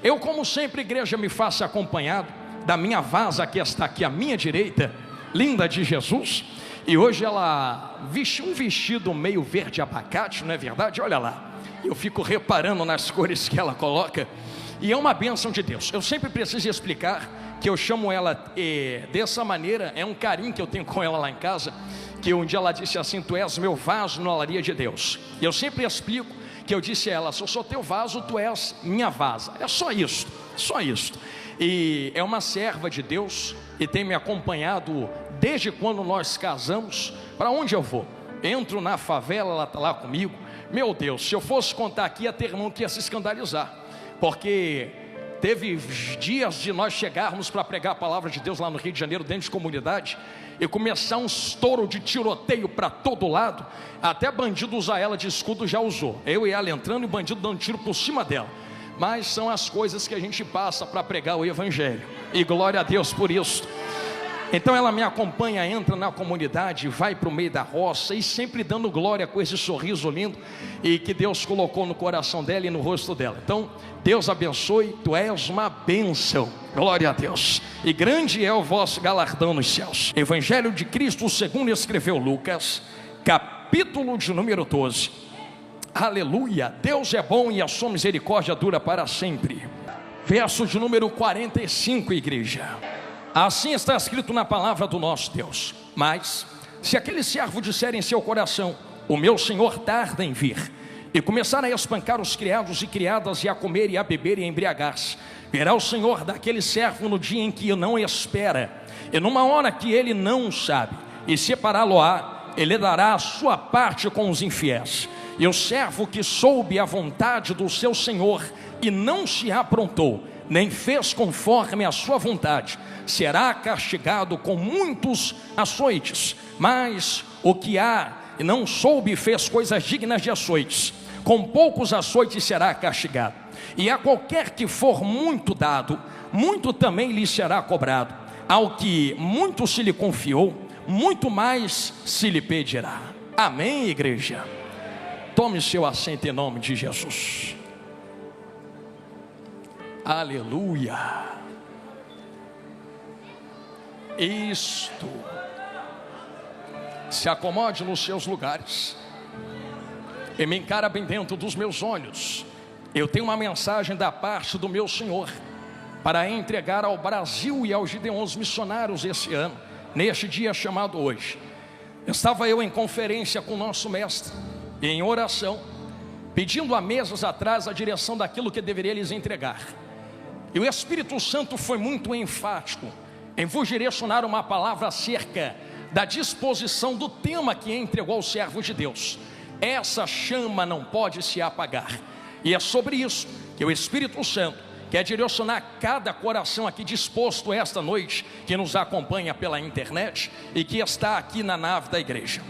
Eu, como sempre, igreja, me faço acompanhado da minha vaza, que está aqui à minha direita, linda de Jesus. E hoje ela vestiu um vestido meio verde abacate, não é verdade? Olha lá, eu fico reparando nas cores que ela coloca. E é uma bênção de Deus. Eu sempre preciso explicar que eu chamo ela dessa maneira. É um carinho que eu tenho com ela lá em casa, que um dia ela disse assim: tu és meu vaso na olaria de Deus. E eu sempre explico que eu disse a ela: se eu sou teu vaso, tu és minha vaza. É só isso, só isso. E é uma serva de Deus e tem me acompanhado desde quando nós casamos. Para onde eu vou? Entro na favela, ela está lá comigo. Meu Deus, se eu fosse contar aqui, ia ter irmão que ia se escandalizar, porque teve dias de nós chegarmos para pregar a palavra de Deus lá no Rio de Janeiro, dentro de comunidade, e começar um estouro de tiroteio para todo lado. Até bandido usar ela de escudo já usou. Eu e ela entrando e o bandido dando tiro por cima dela. Mas são as coisas que a gente passa para pregar o evangelho, e glória a Deus por isso. Então ela me acompanha, entra na comunidade, vai para o meio da roça, e sempre dando glória com esse sorriso lindo e que Deus colocou no coração dela e no rosto dela. Então Deus abençoe, tu és uma bênção, glória a Deus, e grande é o vosso galardão nos céus. Evangelho de Cristo segundo escreveu Lucas, capítulo de número 12. Aleluia, Deus é bom e a sua misericórdia dura para sempre. Verso de número 45, igreja. Assim está escrito na palavra do nosso Deus: mas se aquele servo disser em seu coração: o meu senhor tarda em vir, e começar a espancar os criados e criadas, e a comer e a beber e a embriagar-se, verá o senhor daquele servo no dia em que não espera, e numa hora que ele não sabe, e separá-lo-á, ele dará a sua parte com os infiéis. E o servo que soube a vontade do seu senhor e não se aprontou, nem fez conforme a sua vontade, será castigado com muitos açoites. Mas o que há e não soube e fez coisas dignas de açoites, com poucos açoites será castigado. E a qualquer que for muito dado, muito também lhe será cobrado. Ao que muito se lhe confiou, muito mais se lhe pedirá. Amém, igreja? Tome seu assento em nome de Jesus. Aleluia. Isto. Se acomode nos seus lugares e me encara bem dentro dos meus olhos. Eu tenho uma mensagem da parte do meu Senhor para entregar ao Brasil e aos gideões missionários esse ano, neste dia chamado hoje. Estava eu em conferência com o nosso mestre, em oração, pedindo há meses atrás a direção daquilo que deveria lhes entregar. E o Espírito Santo foi muito enfático em vos direcionar uma palavra acerca da disposição do tema que entregou ao servo de Deus. Essa chama não pode se apagar. E é sobre isso que o Espírito Santo quer direcionar cada coração aqui disposto esta noite, que nos acompanha pela internet e que está aqui na nave da igreja.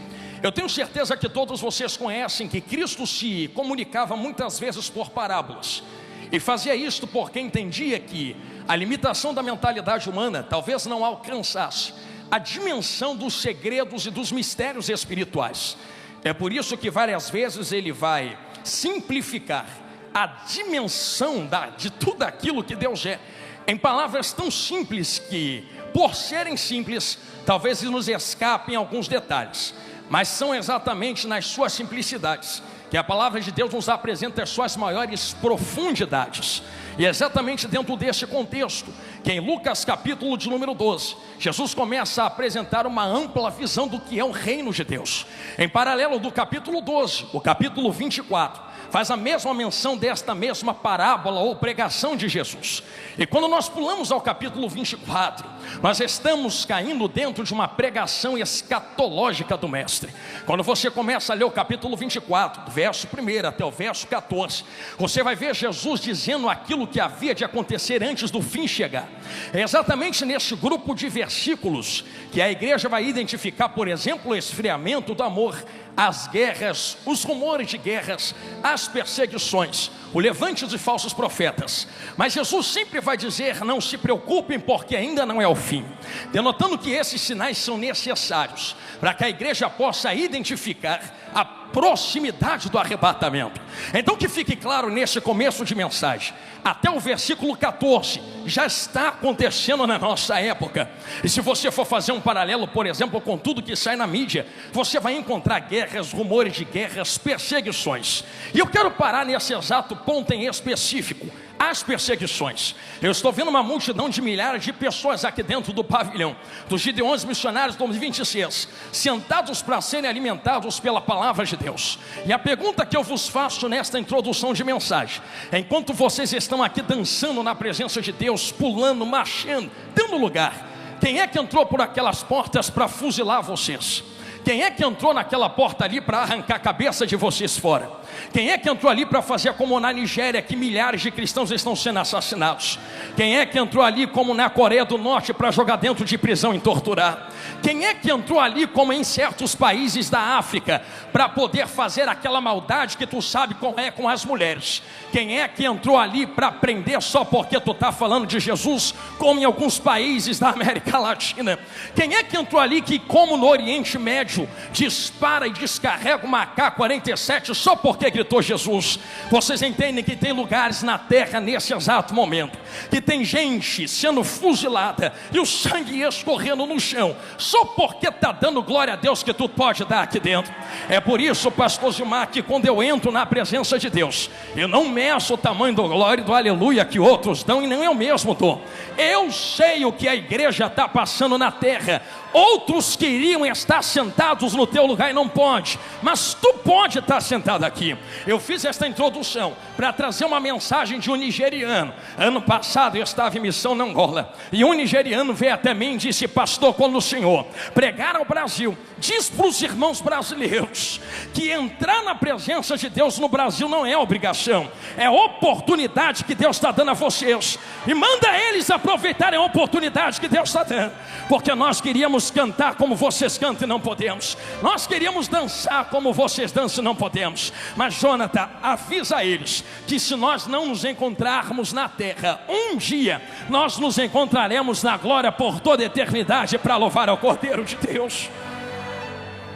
Eu tenho certeza que todos vocês conhecem que Cristo se comunicava muitas vezes por parábolas, e fazia isto porque entendia que a limitação da mentalidade humana talvez não alcançasse a dimensão dos segredos e dos mistérios espirituais. É por isso que várias vezes ele vai simplificar a dimensão de tudo aquilo que Deus é, em palavras tão simples que, por serem simples, talvez nos escapem alguns detalhes, mas são exatamente nas suas simplicidades que a palavra de Deus nos apresenta as suas maiores profundidades. E é exatamente dentro deste contexto que em Lucas capítulo de número 12, Jesus começa a apresentar uma ampla visão do que é o reino de Deus. Em paralelo do capítulo 12, o capítulo 24 faz a mesma menção desta mesma parábola ou pregação de Jesus. E quando nós pulamos ao capítulo 24, nós estamos caindo dentro de uma pregação escatológica do mestre. Quando você começa a ler o capítulo 24, do verso 1 até o verso 14, você vai ver Jesus dizendo aquilo que havia de acontecer antes do fim chegar. É exatamente neste grupo de versículos que a igreja vai identificar, por exemplo, o esfriamento do amor, as guerras, os rumores de guerras, as perseguições, o levante de falsos profetas. Mas Jesus sempre vai dizer: não se preocupem, porque ainda não é o fim, denotando que esses sinais são necessários para que a igreja possa identificar a proximidade do arrebatamento. Então que fique claro nesse começo de mensagem, até o versículo 14 já está acontecendo na nossa época. E se você for fazer um paralelo, por exemplo, com tudo que sai na mídia, você vai encontrar guerras, rumores de guerras, perseguições. E eu quero parar nesse exato ponto em específico, as perseguições. Eu estou vendo uma multidão de milhares de pessoas aqui dentro do pavilhão dos Gideões Missionários 2026, sentados para serem alimentados pela palavra de Deus. E a pergunta que eu vos faço nesta introdução de mensagem, enquanto vocês estão aqui dançando na presença de Deus, pulando, marchando, dando lugar, quem é que entrou por aquelas portas para fuzilar vocês? Quem é que entrou naquela porta ali para arrancar a cabeça de vocês fora? Quem é que entrou ali para fazer como na Nigéria, que milhares de cristãos estão sendo assassinados? Quem é que entrou ali como na Coreia do Norte para jogar dentro de prisão e torturar? Quem é que entrou ali como em certos países da África para poder fazer aquela maldade que tu sabe qual é com as mulheres? Quem é que entrou ali para prender só porque tu está falando de Jesus, como em alguns países da América Latina? Quem é que entrou ali que, como no Oriente Médio, dispara e descarrega uma AK-47 só porque gritou Jesus? Vocês entendem que tem lugares na terra nesse exato momento que tem gente sendo fuzilada e o sangue escorrendo no chão só porque está dando glória a Deus que tu pode dar aqui dentro. É por isso, pastor Gilmar, que quando eu entro na presença de Deus, eu não meço o tamanho do glória e do aleluia que outros dão, e nem eu mesmo dou. Eu sei o que a igreja está passando na terra. Outros queriam estar sentados no teu lugar e não pode, mas tu pode estar sentado aqui. Eu fiz esta introdução para trazer uma mensagem de um nigeriano. Ano passado eu estava em missão na Angola, e um nigeriano veio até mim e disse: pastor, quando o senhor pregar ao Brasil, diz para os irmãos brasileiros que entrar na presença de Deus no Brasil não é obrigação, é oportunidade que Deus está dando a vocês, e manda eles aproveitarem a oportunidade que Deus está dando, porque nós queríamos cantar como vocês cantam e não podemos, nós queríamos dançar como vocês dançam e não podemos. Mas Jonathan, avisa eles que se nós não nos encontrarmos na terra, um dia nós nos encontraremos na glória por toda a eternidade para louvar ao Cordeiro de Deus.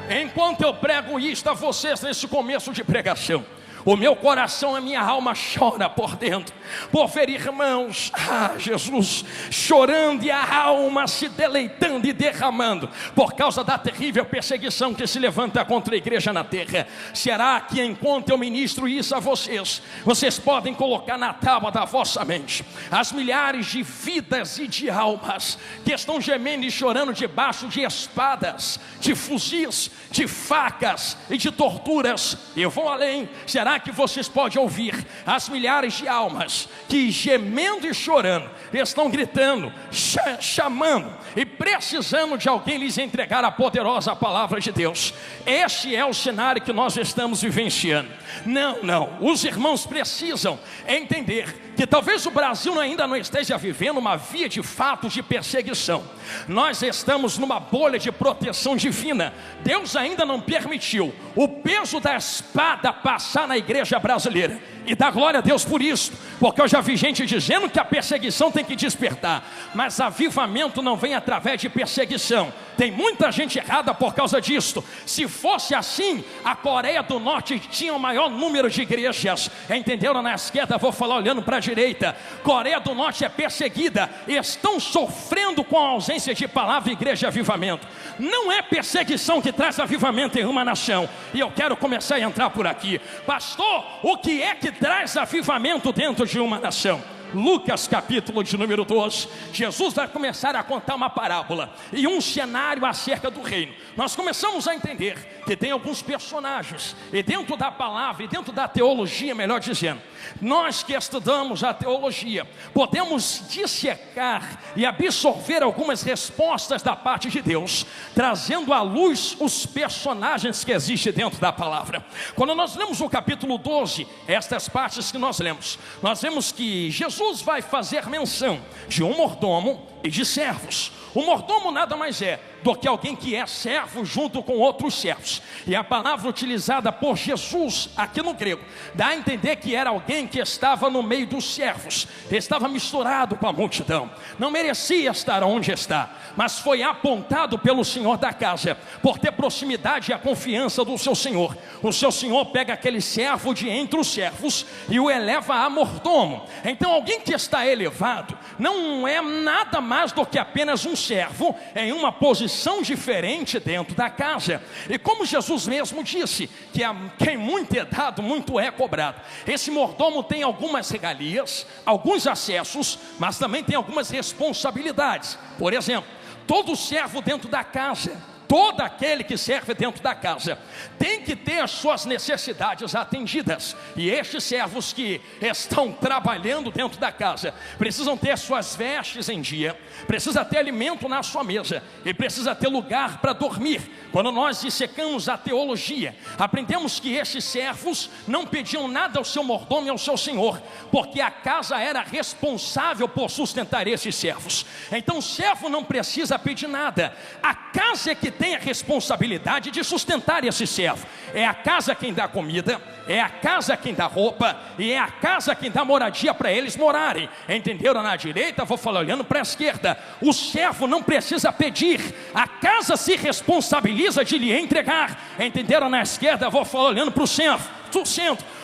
Enquanto eu prego isto a vocês nesse começo de pregação, o meu coração, a minha alma chora por dentro, por ver irmãos, Jesus, chorando e a alma se deleitando e derramando, por causa da terrível perseguição que se levanta contra a igreja na terra. Será que enquanto eu ministro isso a vocês, vocês podem colocar na tábua da vossa mente as milhares de vidas e de almas que estão gemendo e chorando debaixo de espadas, de fuzis, de facas e de torturas? Eu vou além. Será que vocês podem ouvir as milhares de almas que, gemendo e chorando, estão gritando, chamando e precisando de alguém lhes entregar a poderosa palavra de Deus? Este é o cenário que nós estamos vivenciando. Não, os irmãos precisam entender que talvez o Brasil ainda não esteja vivendo uma via de fato de perseguição. Nós estamos numa bolha de proteção divina. Deus ainda não permitiu o peso da espada passar na igreja brasileira, e dá glória a Deus por isso, porque eu já vi gente dizendo que a perseguição tem que despertar, mas avivamento não vem através de perseguição. Tem muita gente errada por causa disso. Se fosse assim, a Coreia do Norte tinha o maior número de igrejas. Entenderam? Na esquerda, vou falar olhando para a direita. Coreia do Norte é perseguida, estão sofrendo com a ausência de palavra, igreja e avivamento. Não é perseguição que traz avivamento em uma nação. E eu quero começar a entrar por aqui. Pastor, o que é que traz avivamento dentro de uma nação? Lucas capítulo de número 12, Jesus vai começar a contar uma parábola e um cenário acerca do reino. Nós começamos a entender que tem alguns personagens, e dentro da palavra e dentro da teologia, melhor dizendo, nós que estudamos a teologia, podemos dissecar e absorver algumas respostas da parte de Deus, trazendo à luz os personagens que existem dentro da palavra. Quando nós lemos o capítulo 12, estas partes que nós vemos que Jesus vai fazer menção de um mordomo e de servos. O mordomo nada mais é do que alguém que é servo junto com outros servos. E a palavra utilizada por Jesus aqui no grego dá a entender que era alguém que estava no meio dos servos, estava misturado com a multidão, não merecia estar onde está, mas foi apontado pelo senhor da casa por ter proximidade e a confiança do seu senhor. O seu senhor pega aquele servo de entre os servos e o eleva a mordomo. Então alguém que está elevado não é nada mais do que apenas um servo em uma posição diferente dentro da casa. E como Jesus mesmo disse, que a quem muito é dado, muito é cobrado. Esse mordomo tem algumas regalias, alguns acessos, mas também tem algumas responsabilidades. Por exemplo, todo servo dentro da casa, todo aquele que serve dentro da casa, tem que ter as suas necessidades atendidas. E estes servos que estão trabalhando dentro da casa precisam ter suas vestes em dia, precisa ter alimento na sua mesa e precisa ter lugar para dormir. Quando nós dissecamos a teologia, aprendemos que estes servos não pediam nada ao seu mordomo e ao seu senhor, porque a casa era responsável por sustentar esses servos. Então o servo não precisa pedir nada, a casa é que tem a responsabilidade de sustentar esse servo. É a casa quem dá comida, é a casa quem dá roupa, e é a casa quem dá moradia para eles morarem. Entenderam? Na direita, vou falar olhando para a esquerda. O servo não precisa pedir, a casa se responsabiliza de lhe entregar. Entenderam? Na esquerda, vou falar olhando para o centro.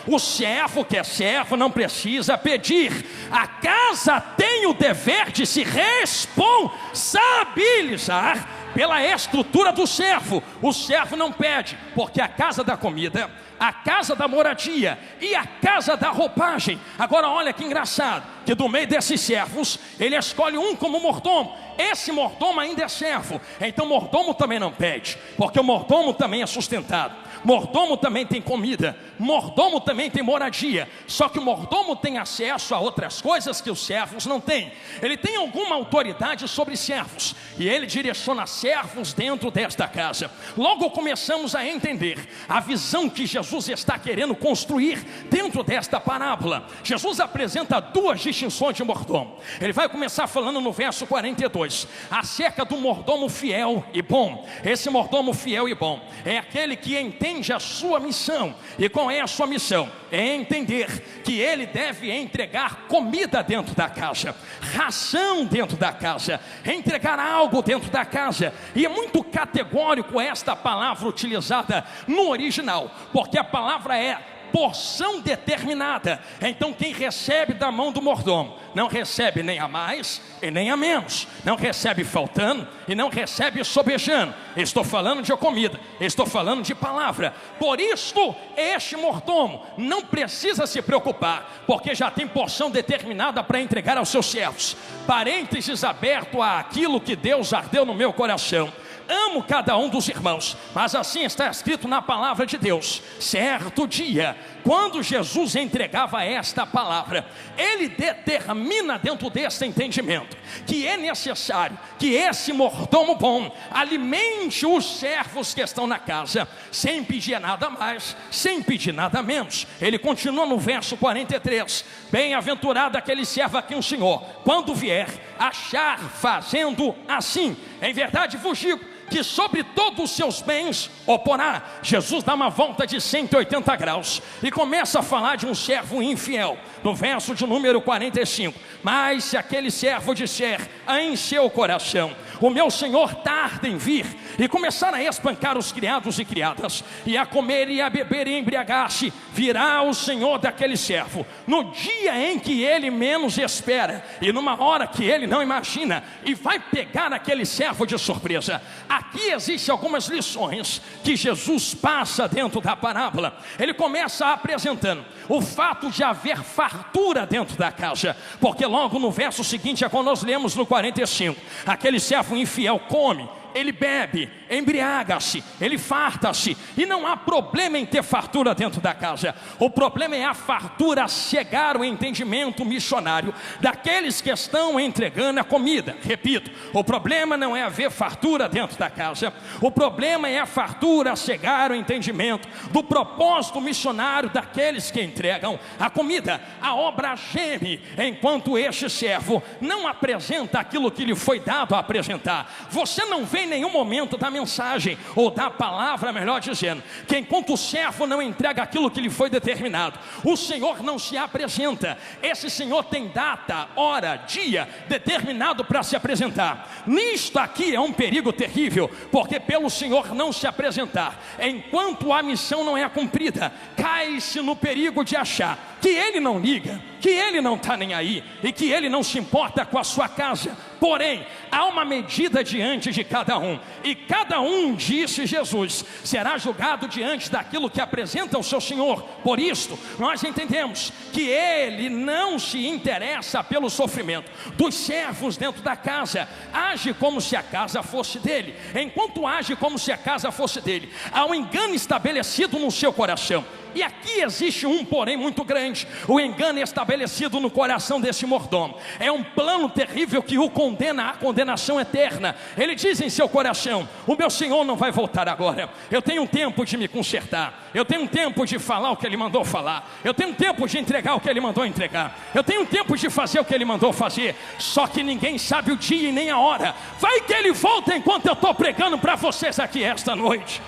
O servo que é servo não precisa pedir, a casa tem o dever de se responsabilizar pela estrutura do servo. O servo não pede, porque a casa da comida, a casa da moradia e a casa da roupagem. Agora olha que engraçado, que do meio desses servos, ele escolhe um como mordomo. Esse mordomo ainda é servo, então mordomo também não pede, porque o mordomo também é sustentado, mordomo também tem comida, mordomo também tem moradia. Só que o mordomo tem acesso a outras coisas que os servos não têm. Ele tem alguma autoridade sobre servos, e ele direciona servos dentro desta casa. Logo começamos a entender a visão que Jesus está querendo construir dentro desta parábola. Jesus apresenta duas distinções de mordomo. Ele vai começar falando no verso 42 acerca do mordomo fiel e bom. Esse mordomo fiel e bom é aquele que entende a sua missão. E qual é a sua missão? É entender que ele deve entregar comida dentro da casa, ração dentro da casa, entregar algo dentro da casa. E é muito categórico esta palavra utilizada no original, porque a palavra é porção determinada. Então quem recebe da mão do mordomo não recebe nem a mais e nem a menos, não recebe faltando e não recebe sobejando. Estou falando de comida, estou falando de palavra. Por isso este mordomo não precisa se preocupar, porque já tem porção determinada para entregar aos seus servos. Parênteses aberto àquilo que Deus ardeu no meu coração. Amo cada um dos irmãos, mas assim está escrito na palavra de Deus. Certo dia, quando Jesus entregava esta palavra, ele determina dentro desse entendimento que é necessário que esse mordomo bom alimente os servos que estão na casa, sem pedir nada mais, sem pedir nada menos. Ele continua no verso 43: bem-aventurado aquele servo a quem o Senhor, quando vier, achar fazendo assim. Em verdade vos digo que sobre todos os seus bens o porá. Jesus dá uma volta de 180 graus e começa a falar de um servo infiel, no verso de número 45. Mas se aquele servo disser em seu coração: o meu senhor tarda em vir, e começar a espancar os criados e criadas, e a comer e a beber e embriagar-se, virá o senhor daquele servo no dia em que ele menos espera, e numa hora que ele não imagina, e vai pegar aquele servo de surpresa. Aqui existem algumas lições que Jesus passa dentro da parábola. Ele começa apresentando o fato de haver fartura dentro da casa, porque logo no verso seguinte é quando nós lemos no 45, aquele servo infiel come, ele bebe, embriaga-se, ele farta-se, e não há problema em ter fartura dentro da casa. O problema é a fartura cegar o entendimento missionário daqueles que estão entregando a comida. Repito, o problema não é haver fartura dentro da casa, o problema é a fartura cegar o entendimento do propósito missionário daqueles que entregam a comida. A obra geme enquanto este servo não apresenta aquilo que lhe foi dado a apresentar. Você não vê em nenhum momento da mensagem, ou da palavra, melhor dizendo, que enquanto o servo não entrega aquilo que lhe foi determinado, o Senhor não se apresenta. Esse Senhor tem data, hora, dia determinado para se apresentar. Nisto aqui é um perigo terrível, porque pelo Senhor não se apresentar, enquanto a missão não é cumprida, cai-se no perigo de achar que Ele não liga, que Ele não está nem aí, e que Ele não se importa com a sua casa. Porém, há uma medida diante de cada um, e cada um, disse Jesus, será julgado diante daquilo que apresenta ao seu Senhor. Por isto, nós entendemos que Ele não se interessa pelo sofrimento dos servos dentro da casa. Age como se a casa fosse dele. Enquanto age como se a casa fosse dele, há um engano estabelecido no seu coração. E aqui existe um porém muito grande. O engano estabelecido no coração desse mordomo é um plano terrível que o condena à condenação eterna. Ele diz em seu coração: o meu Senhor não vai voltar agora, eu tenho um tempo de me consertar, eu tenho um tempo de falar o que Ele mandou falar, eu tenho um tempo de entregar o que Ele mandou entregar, eu tenho um tempo de fazer o que Ele mandou fazer. Só que ninguém sabe o dia e nem a hora. Vai que Ele volta enquanto eu estou pregando para vocês aqui esta noite.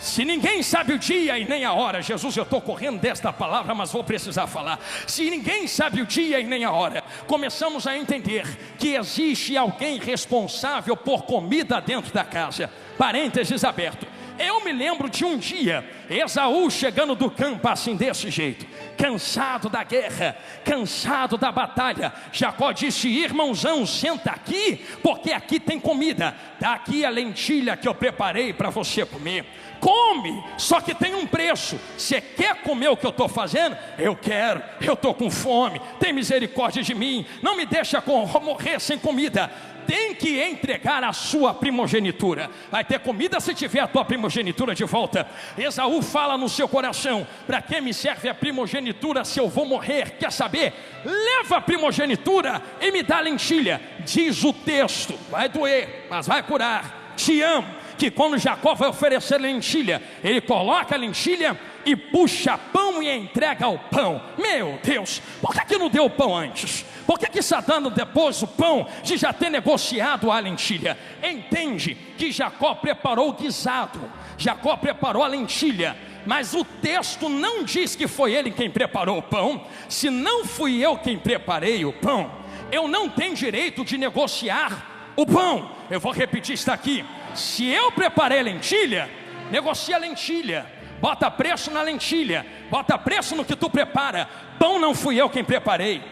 Se ninguém sabe o dia e nem a hora, Jesus, eu estou correndo desta palavra, mas vou precisar falar. Se ninguém sabe o dia e nem a hora, começamos a entender que existe alguém responsável por comida dentro da casa. Parênteses aberto. Eu me lembro de um dia, Esaú chegando do campo assim desse jeito, cansado da guerra, cansado da batalha. Jacó disse: irmãozão, senta aqui, porque aqui tem comida. Dá aqui a lentilha que eu preparei para você comer. Come, só que tem um preço. Você quer comer o que eu estou fazendo? Eu quero, eu estou com fome. Tem misericórdia de mim, não me deixa morrer sem comida. Tem que entregar a sua primogenitura. Vai ter comida se tiver a tua primogenitura de volta. Esaú fala no seu coração: para que me serve a primogenitura se eu vou morrer? Quer saber? Leva a primogenitura e me dá a lentilha. Diz o texto, vai doer, mas vai curar. Te amo. Que quando Jacó vai oferecer lentilha, ele coloca a lentilha e puxa pão e entrega o pão. Meu Deus, por que não deu o pão antes? Por que está dando depois o pão de já ter negociado a lentilha? Entende que Jacó preparou o guisado, Jacó preparou a lentilha, mas o texto não diz que foi ele quem preparou o pão. Se não fui eu quem preparei o pão, eu não tenho direito de negociar o pão. Eu vou repetir isso aqui. Se eu preparei a lentilha, negocia a lentilha, bota preço na lentilha, bota preço no que tu prepara. Pão não fui eu quem preparei,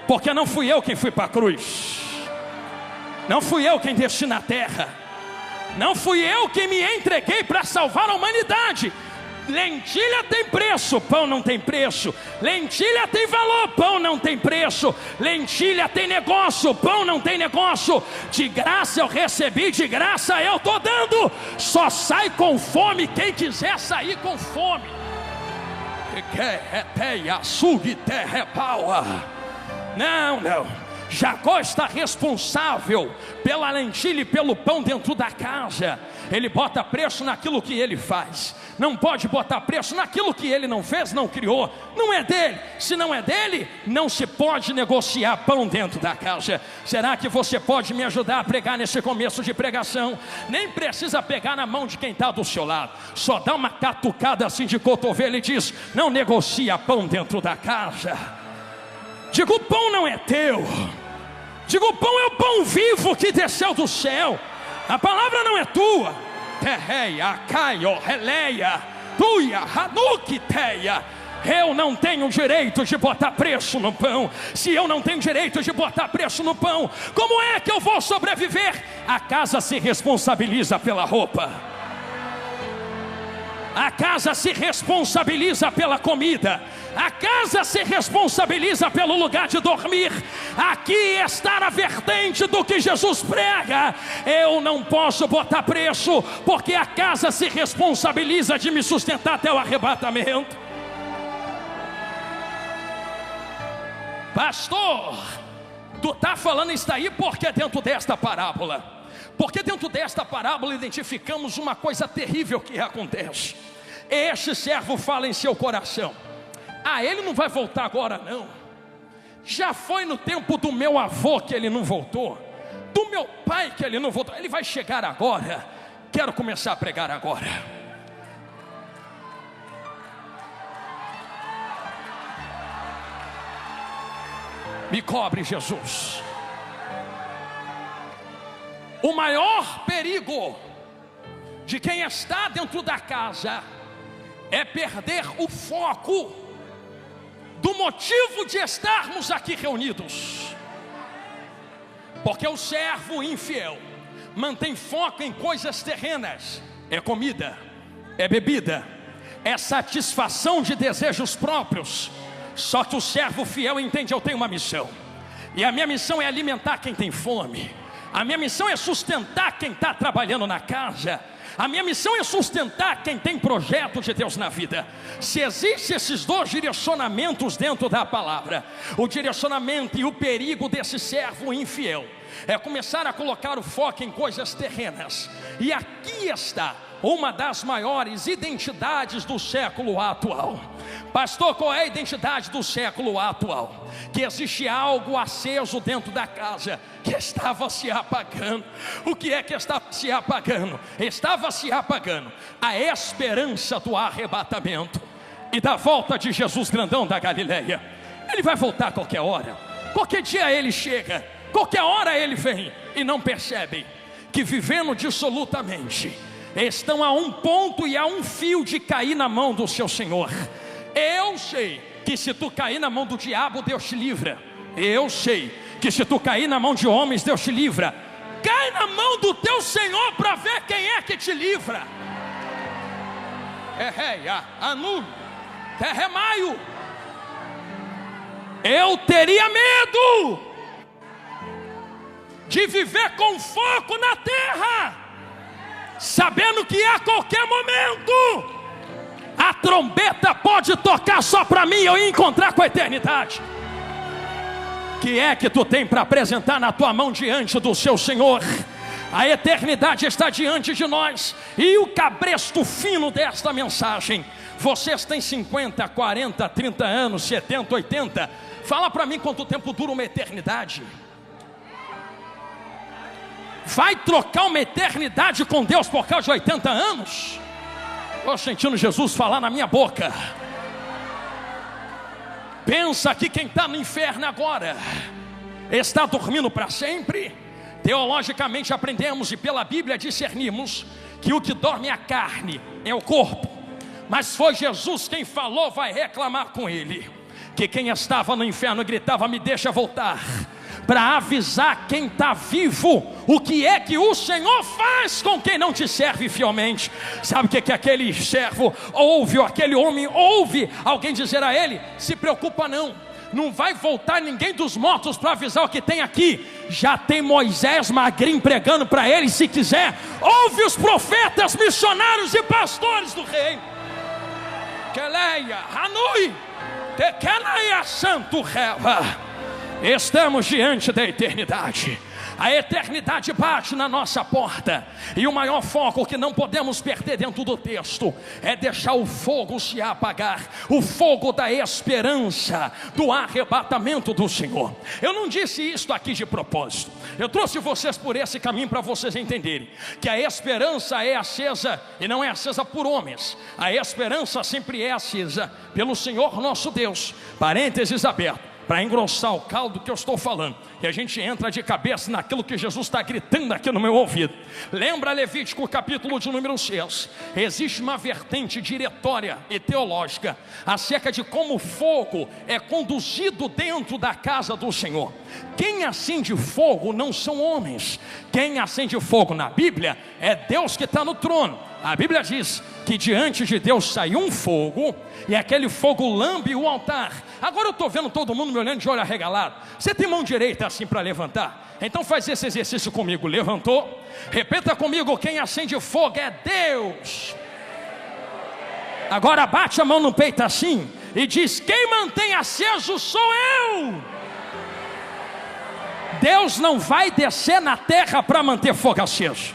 porque não fui eu quem fui para a cruz, não fui eu quem desci na terra, não fui eu quem me entreguei para salvar a humanidade. Lentilha tem preço, pão não tem preço. Lentilha tem valor, pão não tem preço. Lentilha tem negócio, pão não tem negócio. De graça eu recebi, de graça eu estou dando. Só sai com fome quem quiser sair com fome. Não. Jacó está responsável pela lentilha e pelo pão dentro da casa. Ele bota preço naquilo que ele faz, não pode botar preço naquilo que ele não fez, não criou. Não é dele. Se não é dele, não se pode negociar pão dentro da casa. Será que você pode me ajudar a pregar nesse começo de pregação? Nem precisa pegar na mão de quem está do seu lado, só dá uma catucada assim de cotovelo e diz: não negocia pão dentro da casa. Diga: o pão não é teu. Diga: o pão é o pão vivo que desceu do céu. A palavra não é tua. Eu não tenho direito de botar preço no pão. Se eu não tenho direito de botar preço no pão, como é que eu vou sobreviver? A casa se responsabiliza pela roupa, a casa se responsabiliza pela comida, A casa se responsabiliza pelo lugar de dormir. Aqui está a vertente do que Jesus prega. Eu não posso botar preço, porque a casa se responsabiliza de me sustentar até o arrebatamento. Pastor, tu está falando isso aí porque dentro desta parábola? Porque dentro desta parábola identificamos uma coisa terrível que acontece. Este servo fala em seu coração: ele não vai voltar agora não. Já foi no tempo do meu avô que ele não voltou, do meu pai que ele não voltou. Ele vai chegar agora. Quero começar a pregar agora. Me cobre, Jesus. O maior perigo de quem está dentro da casa é perder o foco do motivo de estarmos aqui reunidos. Porque o servo infiel mantém foco em coisas terrenas. É comida, é bebida, é satisfação de desejos próprios. Só que o servo fiel entende: eu tenho uma missão, e a minha missão é alimentar quem tem fome. A minha missão é sustentar quem está trabalhando na casa. A minha missão é sustentar quem tem projeto de Deus na vida. Se existem esses dois direcionamentos dentro da palavra, o direcionamento e o perigo desse servo infiel é começar a colocar o foco em coisas terrenas. E aqui está uma das maiores identidades do século atual. Pastor, qual é a identidade do século atual? Que existe algo aceso dentro da casa que estava se apagando. O que é que estava se apagando? Estava se apagando a esperança do arrebatamento e da volta de Jesus grandão da Galileia. Ele vai voltar a qualquer hora, qualquer dia ele chega, qualquer hora ele vem, e não percebem que vivendo dissolutamente estão a um ponto e a um fio de cair na mão do seu Senhor. Eu sei que se tu cair na mão do diabo, Deus te livra. Eu sei que se tu cair na mão de homens, Deus te livra. Cai na mão do teu Senhor para ver quem é que te livra. Eu teria medo de viver com foco na terra, sabendo que a qualquer momento a trombeta pode tocar só para mim e eu encontrar com a eternidade. Que é que tu tem para apresentar na tua mão diante do seu Senhor? A eternidade está diante de nós. E o cabresto fino desta mensagem: vocês têm 50, 40, 30 anos, 70, 80. Fala para mim quanto tempo dura uma eternidade. Vai trocar uma eternidade com Deus por causa de 80 anos? Estou sentindo Jesus falar na minha boca. Pensa que quem está no inferno agora está dormindo para sempre? Teologicamente aprendemos e pela Bíblia discernimos que o que dorme é a carne, é o corpo. Mas foi Jesus quem falou, vai reclamar com ele, que quem estava no inferno gritava: me deixa voltar, para avisar quem está vivo o que é que o Senhor faz com quem não te serve fielmente. Sabe o que aquele servo ouve, ou aquele homem ouve alguém dizer a ele: se preocupa não vai voltar ninguém dos mortos para avisar o que tem aqui. Já tem Moisés magrinho pregando para ele. Se quiser, ouve os profetas, missionários e pastores do reino. Keleia, Hanui, Tekeleia, Santo Reva. Estamos diante da eternidade. A eternidade bate na nossa porta. E o maior foco que não podemos perder dentro do texto é deixar o fogo se apagar, o fogo da esperança, do arrebatamento do Senhor. Eu não disse isto aqui de propósito. Eu trouxe vocês por esse caminho para vocês entenderem que a esperança é acesa, e não é acesa por homens. A esperança sempre é acesa pelo Senhor nosso Deus. Parênteses aberto, para engrossar o caldo que eu estou falando, e a gente entra de cabeça naquilo que Jesus está gritando aqui no meu ouvido. Lembra Levítico capítulo de número 6? Existe uma vertente diretória e teológica acerca de como o fogo é conduzido dentro da casa do Senhor. Quem acende fogo não são homens. Quem acende fogo na Bíblia é Deus que está no trono. A Bíblia diz que diante de Deus saiu um fogo, e aquele fogo lambe o altar. Agora eu estou vendo todo mundo me olhando de olho arregalado. Você tem mão direita assim para levantar? Então faz esse exercício comigo. Levantou. Repita comigo: quem acende fogo é Deus. Agora bate a mão no peito assim e diz: quem mantém aceso sou eu. Deus não vai descer na terra para manter fogo aceso.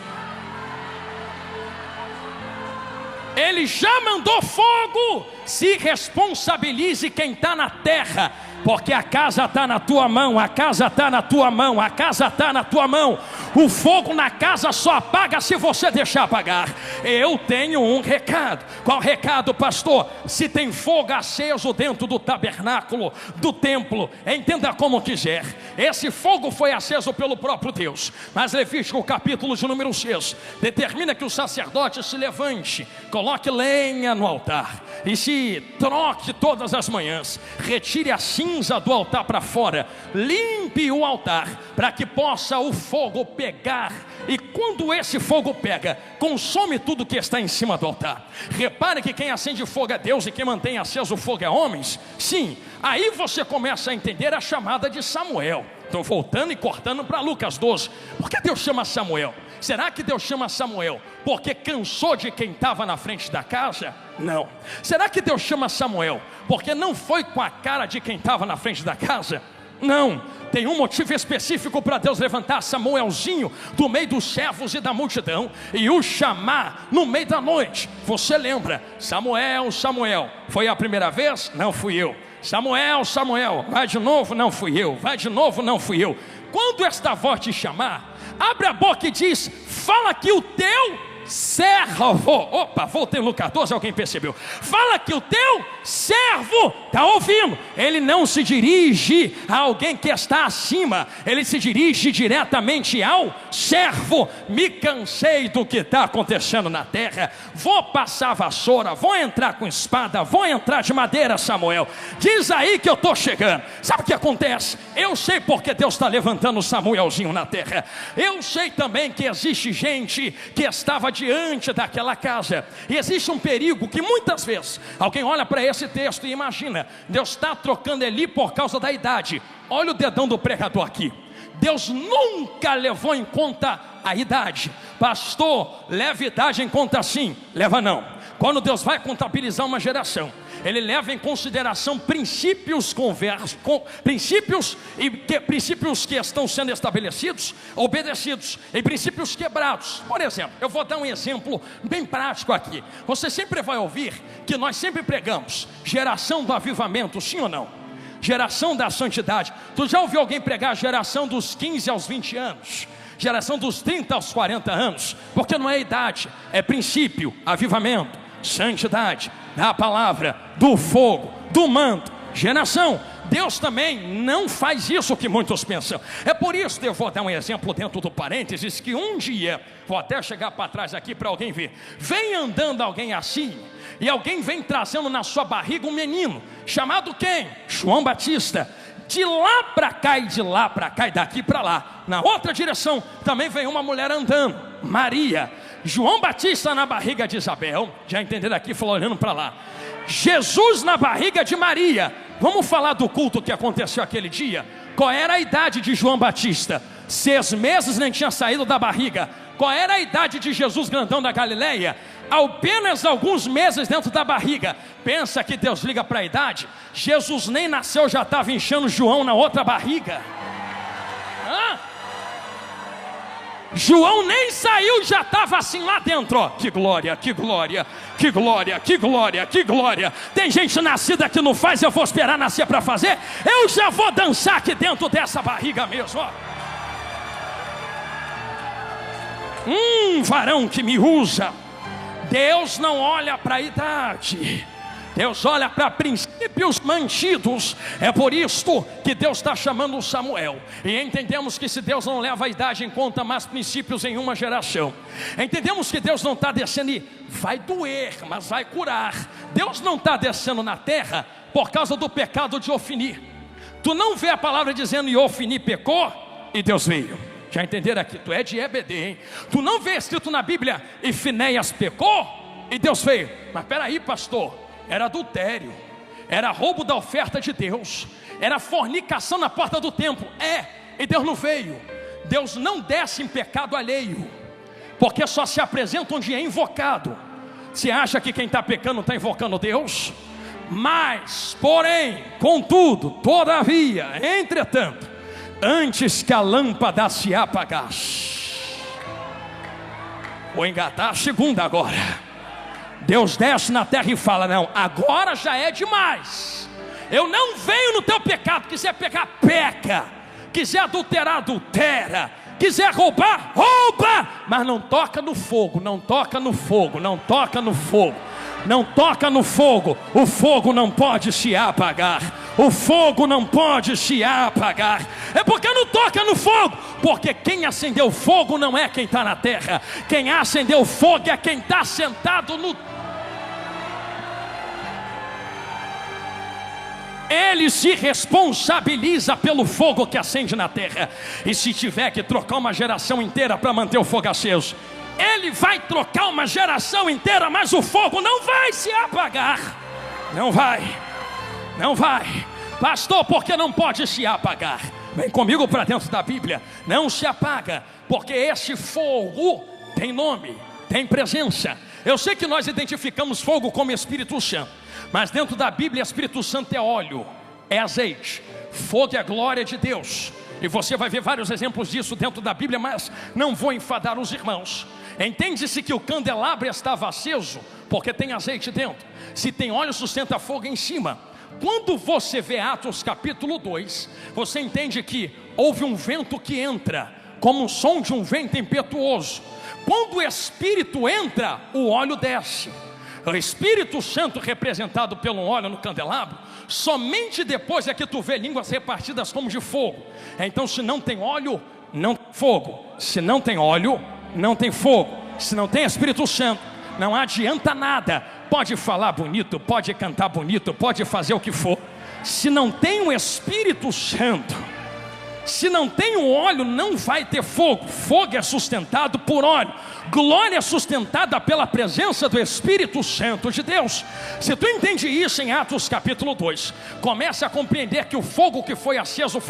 Ele já mandou fogo. Se responsabilize quem está na terra, porque a casa está na tua mão, a casa está na tua mão, a casa está na tua mão. O fogo na casa só apaga se você deixar apagar. Eu tenho um recado. Qual recado, pastor? Se tem fogo aceso dentro do tabernáculo, do templo, entenda como quiser, esse fogo foi aceso pelo próprio Deus. Mas Levítico capítulo de número 6 determina que o sacerdote se levante, coloque lenha no altar e se troque todas as manhãs, retire a cinza do altar para fora, limpe o altar para que possa o fogo pegar, e quando esse fogo pega, consome tudo que está em cima do altar. Repare que quem acende fogo é Deus e quem mantém aceso o fogo é homens. Sim, aí você começa a entender a chamada de Samuel. Estou voltando e cortando para Lucas 12. Por que Deus chama Samuel? Será que Deus chama Samuel porque cansou de quem estava na frente da casa? Não. Será que Deus chama Samuel porque não foi com a cara de quem estava na frente da casa? Não. Tem um motivo específico para Deus levantar Samuelzinho do meio dos servos e da multidão e o chamar no meio da noite. Você lembra? Samuel, Samuel. Foi a primeira vez? Não fui eu. Samuel, Samuel. Vai de novo? Não fui eu. Vai de novo? Não fui eu. Quando esta voz te chamar, abre a boca e diz: fala que o teu servo, opa, voltei no Lucas 12, alguém percebeu? Fala que o teu servo, está ouvindo? Ele não se dirige a alguém que está acima, ele se dirige diretamente ao servo. Me cansei do que está acontecendo na terra, vou passar a vassoura, vou entrar com espada, vou entrar de madeira. Samuel, diz aí que eu estou chegando. Sabe o que acontece? Eu sei porque Deus está levantando o Samuelzinho na terra. Eu sei também que existe gente que estava diante daquela casa, e existe um perigo que muitas vezes alguém olha para esse texto e imagina: Deus está trocando Eli por causa da idade. Olha o dedão do pregador aqui. Deus nunca levou em conta a idade. Pastor, leva idade em conta sim. Leva não. Quando Deus vai contabilizar uma geração, Ele leva em consideração princípios princípios que estão sendo estabelecidos, obedecidos, e princípios quebrados. Por exemplo, eu vou dar um exemplo bem prático aqui. Você sempre vai ouvir que nós sempre pregamos geração do avivamento, sim ou não? Geração da santidade. Tu já ouviu alguém pregar geração dos 15 aos 20 anos? Geração dos 30 aos 40 anos? Porque não é idade, é princípio, avivamento, santidade, da palavra, do fogo, do manto, geração. Deus também não faz isso que muitos pensam. É por isso que eu vou dar um exemplo dentro do parênteses, que um dia, vou até chegar para trás aqui para alguém ver, vem andando alguém assim, e alguém vem trazendo na sua barriga um menino, chamado quem? João Batista. De lá para cá e de lá para cá e daqui para lá, na outra direção, também vem uma mulher andando, Maria. João Batista na barriga de Isabel, já entenderam aqui, falou olhando para lá. Jesus na barriga de Maria. Vamos falar do culto que aconteceu aquele dia? Qual era a idade de João Batista? 6 meses, nem tinha saído da barriga. Qual era a idade de Jesus grandão da Galileia? Apenas alguns meses dentro da barriga. Pensa que Deus liga para a idade? Jesus nem nasceu, já estava enchendo João na outra barriga. João nem saiu, já estava assim lá dentro, ó. Que glória, que glória, que glória, que glória, que glória. Tem gente nascida que não faz, eu vou esperar nascer para fazer. Eu já vou dançar aqui dentro dessa barriga mesmo, ó. Varão que me usa. Deus não olha para a idade, Deus olha para princípios mantidos. É por isso que Deus está chamando Samuel. E entendemos que se Deus não leva a idade em conta, mas princípios em uma geração, entendemos que Deus não está descendo e vai doer, mas vai curar. Deus não está descendo na terra por causa do pecado de Ofni. Tu não vê a palavra dizendo: e Ofni pecou e Deus veio. Já entenderam aqui? Tu é de EBD, hein? Tu não vê escrito na Bíblia, e Finéias pecou, e Deus veio. Mas peraí, pastor, era adultério, era roubo da oferta de Deus, era fornicação na porta do templo. E Deus não veio. Deus não desce em pecado alheio, porque só se apresenta onde é invocado. Você acha que quem está pecando está invocando Deus? Mas, porém, contudo, todavia, entretanto, antes que a lâmpada se apagasse. Vou engatar a segunda agora. Deus desce na terra e fala: não, agora já é demais. Eu não venho no teu pecado. Quiser pecar, peca. Quiser adulterar, adultera. Quiser roubar, rouba. Mas não toca no fogo, não toca no fogo, não toca no fogo, não toca no fogo. O fogo não pode se apagar. O fogo não pode se apagar. É porque não toca no fogo. Porque quem acendeu o fogo não é quem está na terra. Quem acendeu o fogo é quem está sentado no... Ele se responsabiliza pelo fogo que acende na terra. E se tiver que trocar uma geração inteira para manter o fogo aceso, Ele vai trocar uma geração inteira, mas o fogo não vai se apagar. Não vai. Não vai. Pastor, porque não pode se apagar? Vem comigo para dentro da Bíblia. Não se apaga, porque esse fogo tem nome, tem presença. Eu sei que nós identificamos fogo como Espírito Santo, mas dentro da Bíblia, Espírito Santo é óleo, é azeite. Fogo é a glória de Deus. E você vai ver vários exemplos disso dentro da Bíblia, mas não vou enfadar os irmãos. Entende-se que o candelabro estava aceso porque tem azeite dentro. Se tem óleo, sustenta fogo em cima. Quando você vê Atos capítulo 2, você entende que houve um vento que entra, como o som de um vento impetuoso. Quando o Espírito entra, o óleo desce. O Espírito Santo, representado pelo óleo no candelabro, somente depois é que tu vê línguas repartidas como de fogo. Então, se não tem óleo, não tem fogo. Se não tem óleo, não tem fogo. Se não tem Espírito Santo, não adianta nada. Pode falar bonito, pode cantar bonito, pode fazer o que for. Se não tem o Espírito Santo, se não tem o óleo, não vai ter fogo. Fogo é sustentado por óleo. Glória é sustentada pela presença do Espírito Santo de Deus. Se tu entende isso em Atos capítulo 2, comece a compreender que o fogo que foi aceso,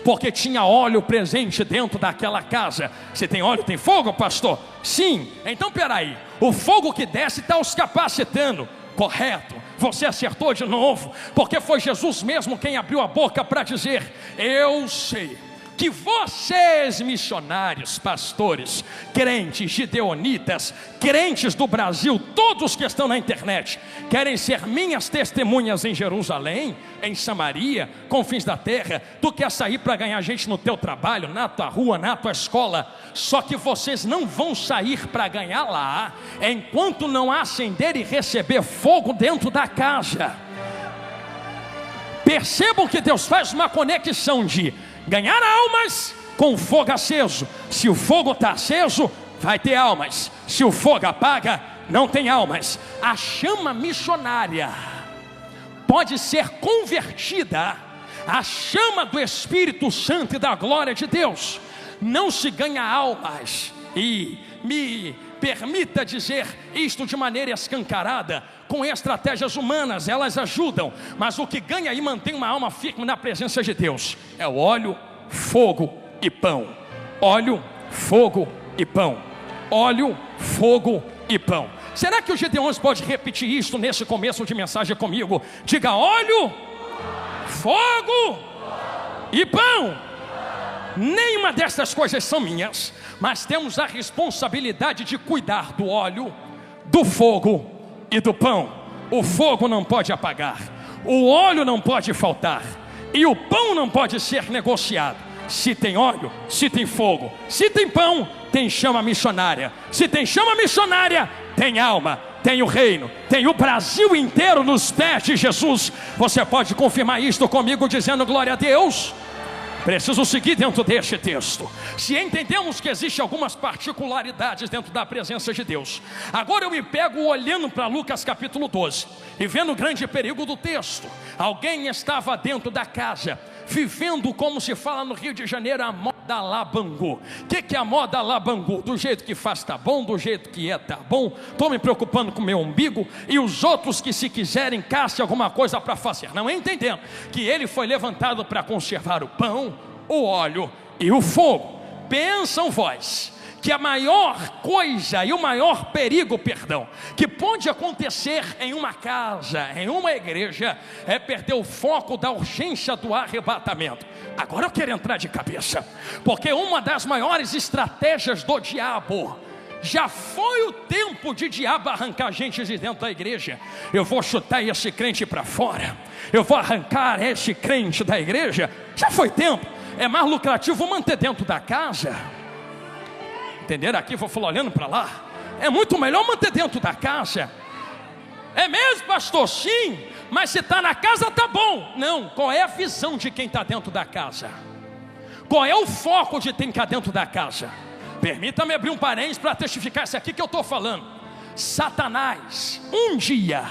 porque tinha óleo presente dentro daquela casa. Se tem óleo, tem fogo, pastor? Sim. Então peraí, o fogo que desce está os capacitando. Correto, você acertou de novo, porque foi Jesus mesmo quem abriu a boca para dizer: eu sei que vocês, missionários, pastores, crentes, gideonitas, crentes do Brasil, todos que estão na internet, querem ser minhas testemunhas em Jerusalém, em Samaria, confins da terra. Tu quer sair para ganhar gente no teu trabalho, na tua rua, na tua escola. Só que vocês não vão sair para ganhar lá, enquanto não acender e receber fogo dentro da casa. Percebam que Deus faz uma conexão de ganhar almas com fogo aceso. Se o fogo está aceso, vai ter almas. Se o fogo apaga, não tem almas. A chama missionária pode ser convertida à chama do Espírito Santo e da glória de Deus. Não se ganha almas, e me permita dizer isto de maneira escancarada, com estratégias humanas, elas ajudam, mas o que ganha e mantém uma alma firme na presença de Deus é o óleo, fogo e pão. Óleo, fogo e pão. Óleo, fogo e pão. Será que o Gideões pode repetir isso nesse começo de mensagem comigo? Diga: óleo, fogo e pão. Nenhuma dessas coisas são minhas, mas temos a responsabilidade de cuidar do óleo, do fogo e do pão. O fogo não pode apagar, o óleo não pode faltar, e o pão não pode ser negociado. Se tem óleo, se tem fogo, se tem pão, tem chama missionária. Se tem chama missionária, tem alma, tem o reino, tem o Brasil inteiro nos pés de Jesus. Você pode confirmar isto comigo dizendo glória a Deus? Preciso seguir dentro deste texto. Se entendemos que existem algumas particularidades dentro da presença de Deus, agora eu me pego olhando para Lucas capítulo 12 e vendo o grande perigo do texto. Alguém estava dentro da casa, vivendo como se fala no Rio de Janeiro, a moda lá Bangu. O que é a moda lá Bangu? Do jeito que faz tá bom, do jeito que é tá bom, estou me preocupando com o meu umbigo, e os outros que se quiserem caçem alguma coisa para fazer, não entendendo que ele foi levantado para conservar o pão, o óleo e o fogo. Pensam vós que a maior coisa e o maior perigo, que pode acontecer em uma casa, em uma igreja, é perder o foco da urgência do arrebatamento. Agora eu quero entrar de cabeça, porque uma das maiores estratégias do diabo, já foi o tempo de diabo arrancar gente de dentro da igreja. Eu vou chutar esse crente para fora, eu vou arrancar esse crente da igreja. Já foi tempo. É mais lucrativo manter dentro da casa. Entenderam aqui? Vou falar olhando para lá. É muito melhor manter dentro da casa. É mesmo, pastor? Sim. Mas se está na casa, está bom. Não, qual é a visão de quem está dentro da casa? Qual é o foco de quem está dentro da casa? Permita-me abrir um parênteses para testificar isso aqui que eu estou falando. Satanás, um dia,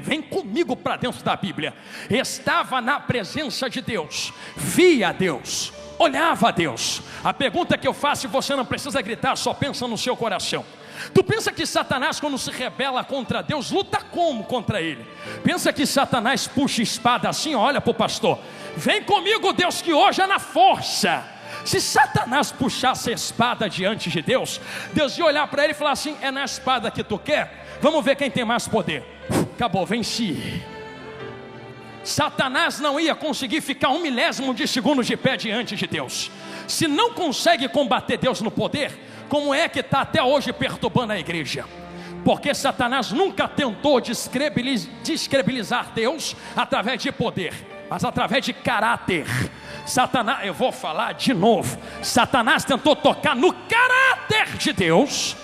vem comigo para dentro da Bíblia, estava na presença de Deus, via Deus, olhava a Deus. A pergunta que eu faço, e você não precisa gritar, só pensa no seu coração. Tu pensa que Satanás, quando se rebela contra Deus, luta como contra ele? Pensa que Satanás puxa espada assim? Olha para o pastor, vem comigo Deus, que hoje é na força. Se Satanás puxasse a espada diante de Deus, Deus ia olhar para ele e falar assim: é na espada que tu quer? Vamos ver quem tem mais poder. Acabou, venci. Satanás não ia conseguir ficar 1/1000 de segundo de pé diante de Deus. Se não consegue combater Deus no poder, como é que está até hoje perturbando a igreja? Porque Satanás nunca tentou descredibilizar Deus através de poder, mas através de caráter. Satanás, eu vou falar de novo, Satanás tentou tocar no caráter de Deus.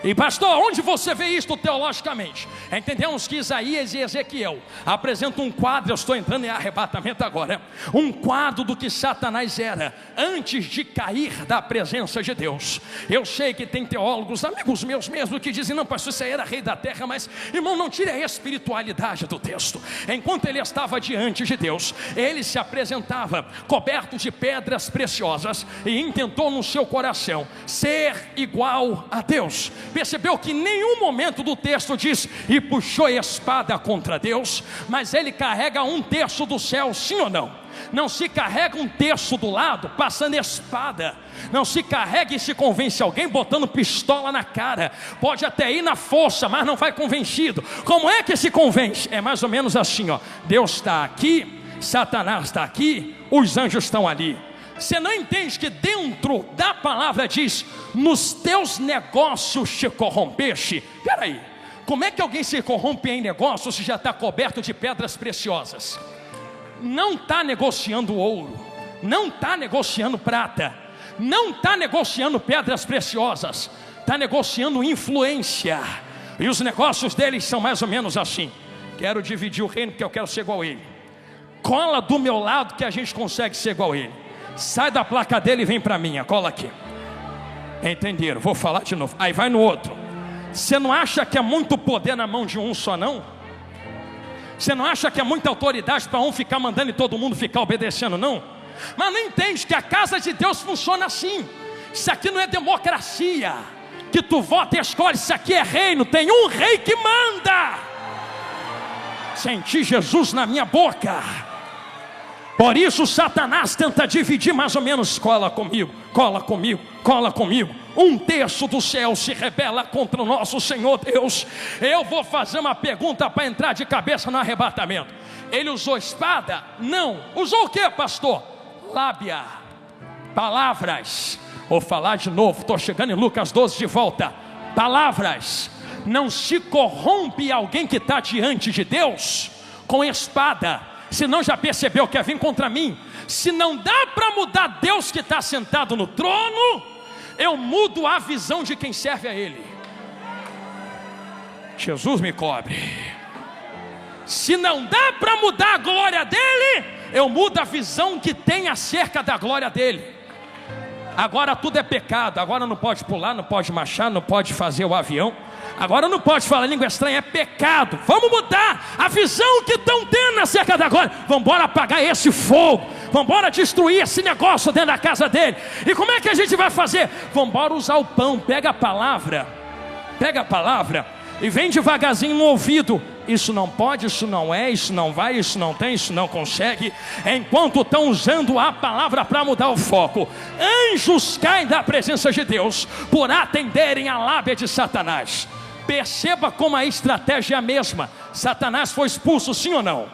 E pastor, onde você vê isto teologicamente? Entendemos que Isaías e Ezequiel apresentam um quadro, eu estou entrando em arrebatamento agora, um quadro do que Satanás era antes de cair da presença de Deus. Eu sei que tem teólogos, amigos meus mesmo, que dizem: não pastor, isso aí era rei da terra. Mas irmão, não tire a espiritualidade do texto. Enquanto ele estava diante de Deus, ele se apresentava coberto de pedras preciosas e intentou no seu coração ser igual a Deus. Percebeu que em nenhum momento do texto diz e puxou a espada contra Deus, mas ele carrega 1/3 do céu, sim ou não? Não se carrega 1/3 do lado passando espada. Não se carrega e se convence alguém botando pistola na cara. Pode até ir na força, mas não vai convencido. Como é que se convence? É mais ou menos assim, ó: Deus está aqui, Satanás está aqui, os anjos estão ali. Você não entende que dentro da palavra diz: nos teus negócios te corrompeste? Peraí, como é que alguém se corrompe em negócio se já está coberto de pedras preciosas? Não está negociando ouro, não está negociando prata, não está negociando pedras preciosas, está negociando influência. E os negócios deles são mais ou menos assim: quero dividir o reino porque eu quero ser igual a ele. Cola do meu lado que a gente consegue ser igual a ele. Sai da placa dele e vem para a minha, cola aqui. Entenderam? Vou falar de novo. Aí vai no outro. Você não acha que é muito poder na mão de um só, não? Você não acha que é muita autoridade para um ficar mandando e todo mundo ficar obedecendo, não? Mas não entende que a casa de Deus funciona assim. Isso aqui não é democracia, que tu vota e escolhe. Isso aqui é reino, tem um rei que manda. Senti Jesus na minha boca. Por isso Satanás tenta dividir mais ou menos. Cola comigo, cola comigo, cola comigo. 1/3 do céu se rebela contra o nosso Senhor Deus. Eu vou fazer uma pergunta para entrar de cabeça no arrebatamento. Ele usou espada? Não. Usou o que, pastor? Lábia, palavras. Vou falar de novo, estou chegando em Lucas 12 de volta. Palavras. Não se corrompe alguém que está diante de Deus com espada. Se não, já percebeu que é vir contra mim? Se não dá para mudar Deus que está sentado no trono, eu mudo a visão de quem serve a Ele. Jesus me cobre. Se não dá para mudar a glória dele, eu mudo a visão que tem acerca da glória dele. Agora tudo é pecado. Agora não pode pular, não pode marchar, não pode fazer o avião. Agora não pode falar língua estranha, é pecado. Vamos mudar a visão que estão tendo acerca da glória. Vamos embora apagar esse fogo. Vamos embora destruir esse negócio dentro da casa dele. E como é que a gente vai fazer? Vamos embora usar o pão. Pega a palavra e vem devagarzinho no ouvido. Isso não pode, isso não é, isso não vai, isso não tem, isso não consegue. Enquanto estão usando a palavra para mudar o foco, anjos caem da presença de Deus por atenderem a lábia de Satanás. Perceba como a estratégia é a mesma. Satanás foi expulso, sim ou não?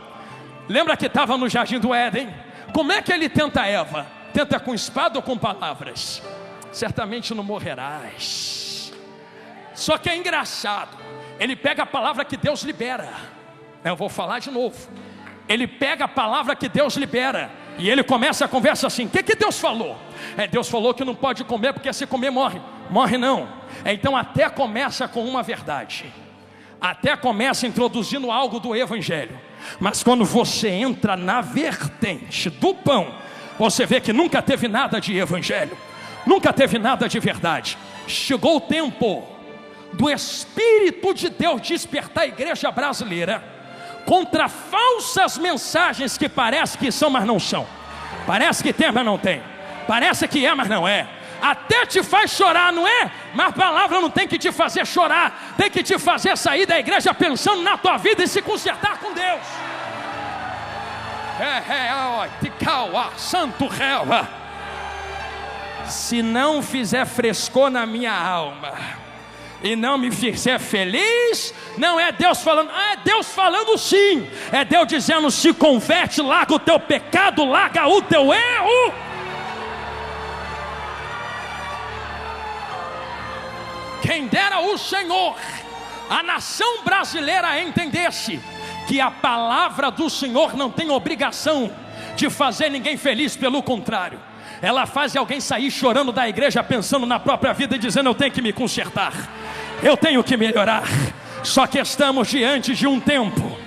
Lembra que estava no jardim do Éden? Como é que ele tenta Eva? Tenta com espada ou com palavras? Certamente não morrerás. Só que é engraçado, ele pega a palavra que Deus libera. Eu vou falar de novo. Ele pega a palavra que Deus libera e ele começa a conversa assim: o que Deus falou? Deus falou que não pode comer, porque se comer morre. Morre não. Então até começa com uma verdade, até começa introduzindo algo do evangelho. Mas quando você entra na vertente do pão, você vê que nunca teve nada de evangelho, nunca teve nada de verdade. Chegou o tempo do Espírito de Deus despertar a igreja brasileira contra falsas mensagens que parece que são, mas não são. Parece que tem, mas não tem. Parece que é, mas não é. Até te faz chorar, não é? Mas a palavra não tem que te fazer chorar, tem que te fazer sair da igreja pensando na tua vida e se consertar com Deus. Santo réu. Se não fizer frescor na minha alma e não me fizer feliz, não é Deus falando. É Deus falando sim. É Deus dizendo: se converte, larga o teu pecado, larga o teu erro. Quem dera o Senhor, a nação brasileira entendesse que a palavra do Senhor não tem obrigação de fazer ninguém feliz, pelo contrário, ela faz alguém sair chorando da igreja, pensando na própria vida e dizendo: eu tenho que me consertar, eu tenho que melhorar. Só que estamos diante de um tempo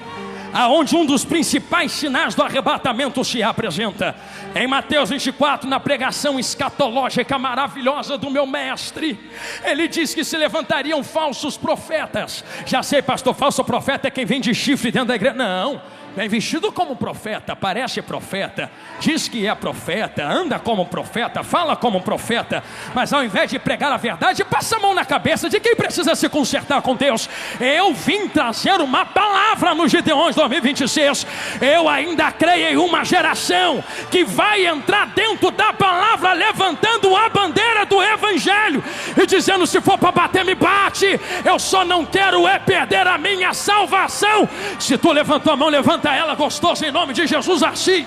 aonde um dos principais sinais do arrebatamento se apresenta. Em Mateus 24, na pregação escatológica maravilhosa do meu mestre, ele diz que se levantariam falsos profetas. Já sei, pastor, falso profeta é quem vem de chifre dentro da igreja. Não, vem vestido como profeta, parece profeta, diz que é profeta, anda como profeta, fala como profeta, mas ao invés de pregar a verdade, passa a mão na cabeça de quem precisa se consertar com Deus. Eu vim trazer uma palavra no Gideões 2026. Eu ainda creio em uma geração que vai entrar dentro da palavra, levantando a bandeira do evangelho e dizendo: se for para bater, me bate, eu só não quero é perder a minha salvação. Se tu levantou a mão, levanta ela gostosa em nome de Jesus assim.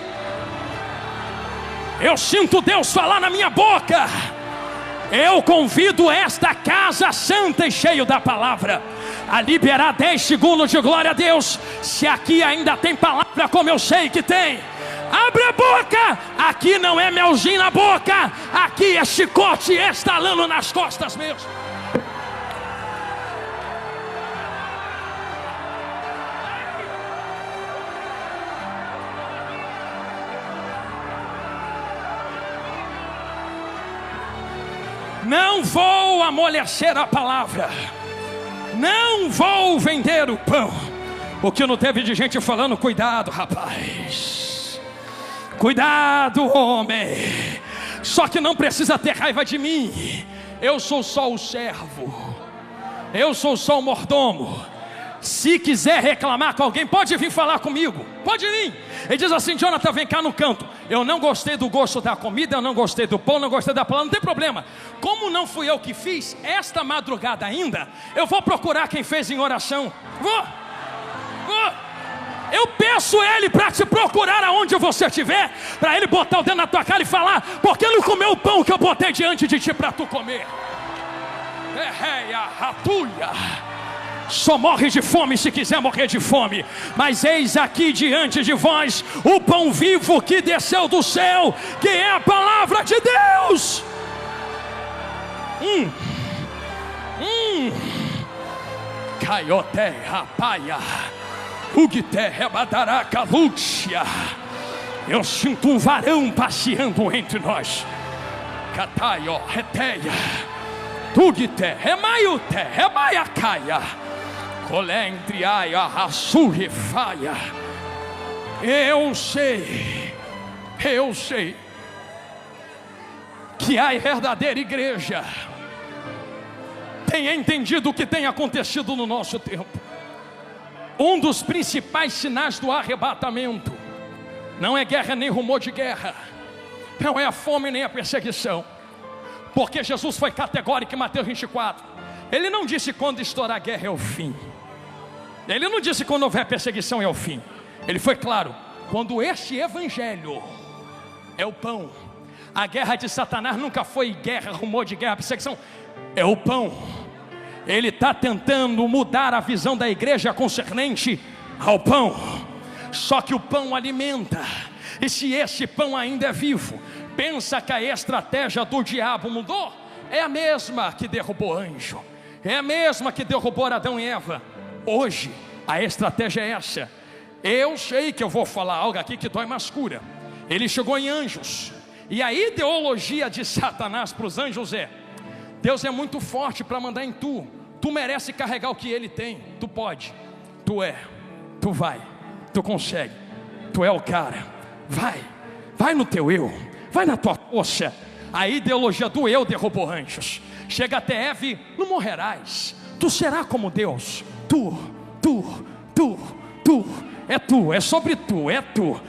Eu sinto Deus falar na minha boca. Eu convido esta casa santa e cheia da palavra a liberar 10 segundos de glória a Deus. Se aqui ainda tem palavra, como eu sei que tem, abre a boca. Aqui não é melzinho na boca, aqui é chicote estalando nas costas mesmo. Não vou amolecer a palavra, não vou vender o pão. O que não teve de gente falando: cuidado, rapaz, cuidado, homem. Só que não precisa ter raiva de mim. Eu sou só o servo, eu sou só o mordomo. Se quiser reclamar com alguém, pode vir falar comigo, pode vir. Ele diz assim: Jonathan, vem cá no canto. Eu não gostei do gosto da comida, eu não gostei do pão, não gostei da palavra. Não tem problema. Como não fui eu que fiz, esta madrugada ainda, eu vou procurar quem fez em oração. Vou. Eu peço ele para te procurar aonde você estiver, para ele botar o dedo na tua cara e falar: por que não comeu o pão que eu botei diante de ti para tu comer? Só morre de fome se quiser morrer de fome. Mas eis aqui diante de vós o pão vivo que desceu do céu, que é a palavra de Deus. Caiote rapaia, ugite rebadaraca lúcia. Eu sinto um varão passeando entre nós. Cataio reteia, tugite remaiute remaiacaia. Eu sei Eu sei que a verdadeira igreja tem entendido o que tem acontecido no nosso tempo. Um dos principais sinais do arrebatamento não é guerra nem rumor de guerra, não é a fome nem a perseguição, porque Jesus foi categórico em Mateus 24. Ele não disse quando estourar a guerra é o fim, ele não disse quando houver perseguição é o fim. Ele foi claro: quando este evangelho é o pão. A guerra de Satanás nunca foi guerra, rumor de guerra, perseguição, é o pão. Ele está tentando mudar a visão da igreja concernente ao pão. Só que o pão alimenta, e se esse pão ainda é vivo, pensa que a estratégia do diabo mudou? É a mesma que derrubou anjo, é a mesma que derrubou Adão e Eva. Hoje a estratégia é essa. Eu sei que eu vou falar algo aqui que dói mais cura. Ele chegou em anjos, e a ideologia de Satanás para os anjos é: Deus é muito forte para mandar em tu, tu merece carregar o que ele tem, tu pode, tu é, tu vai, tu consegue, tu é o cara, vai no teu eu, vai na tua força. A ideologia do eu derrubou anjos. Chega até Eve: não morrerás, tu serás como Deus, tu, é tu, é sobre tu, é tu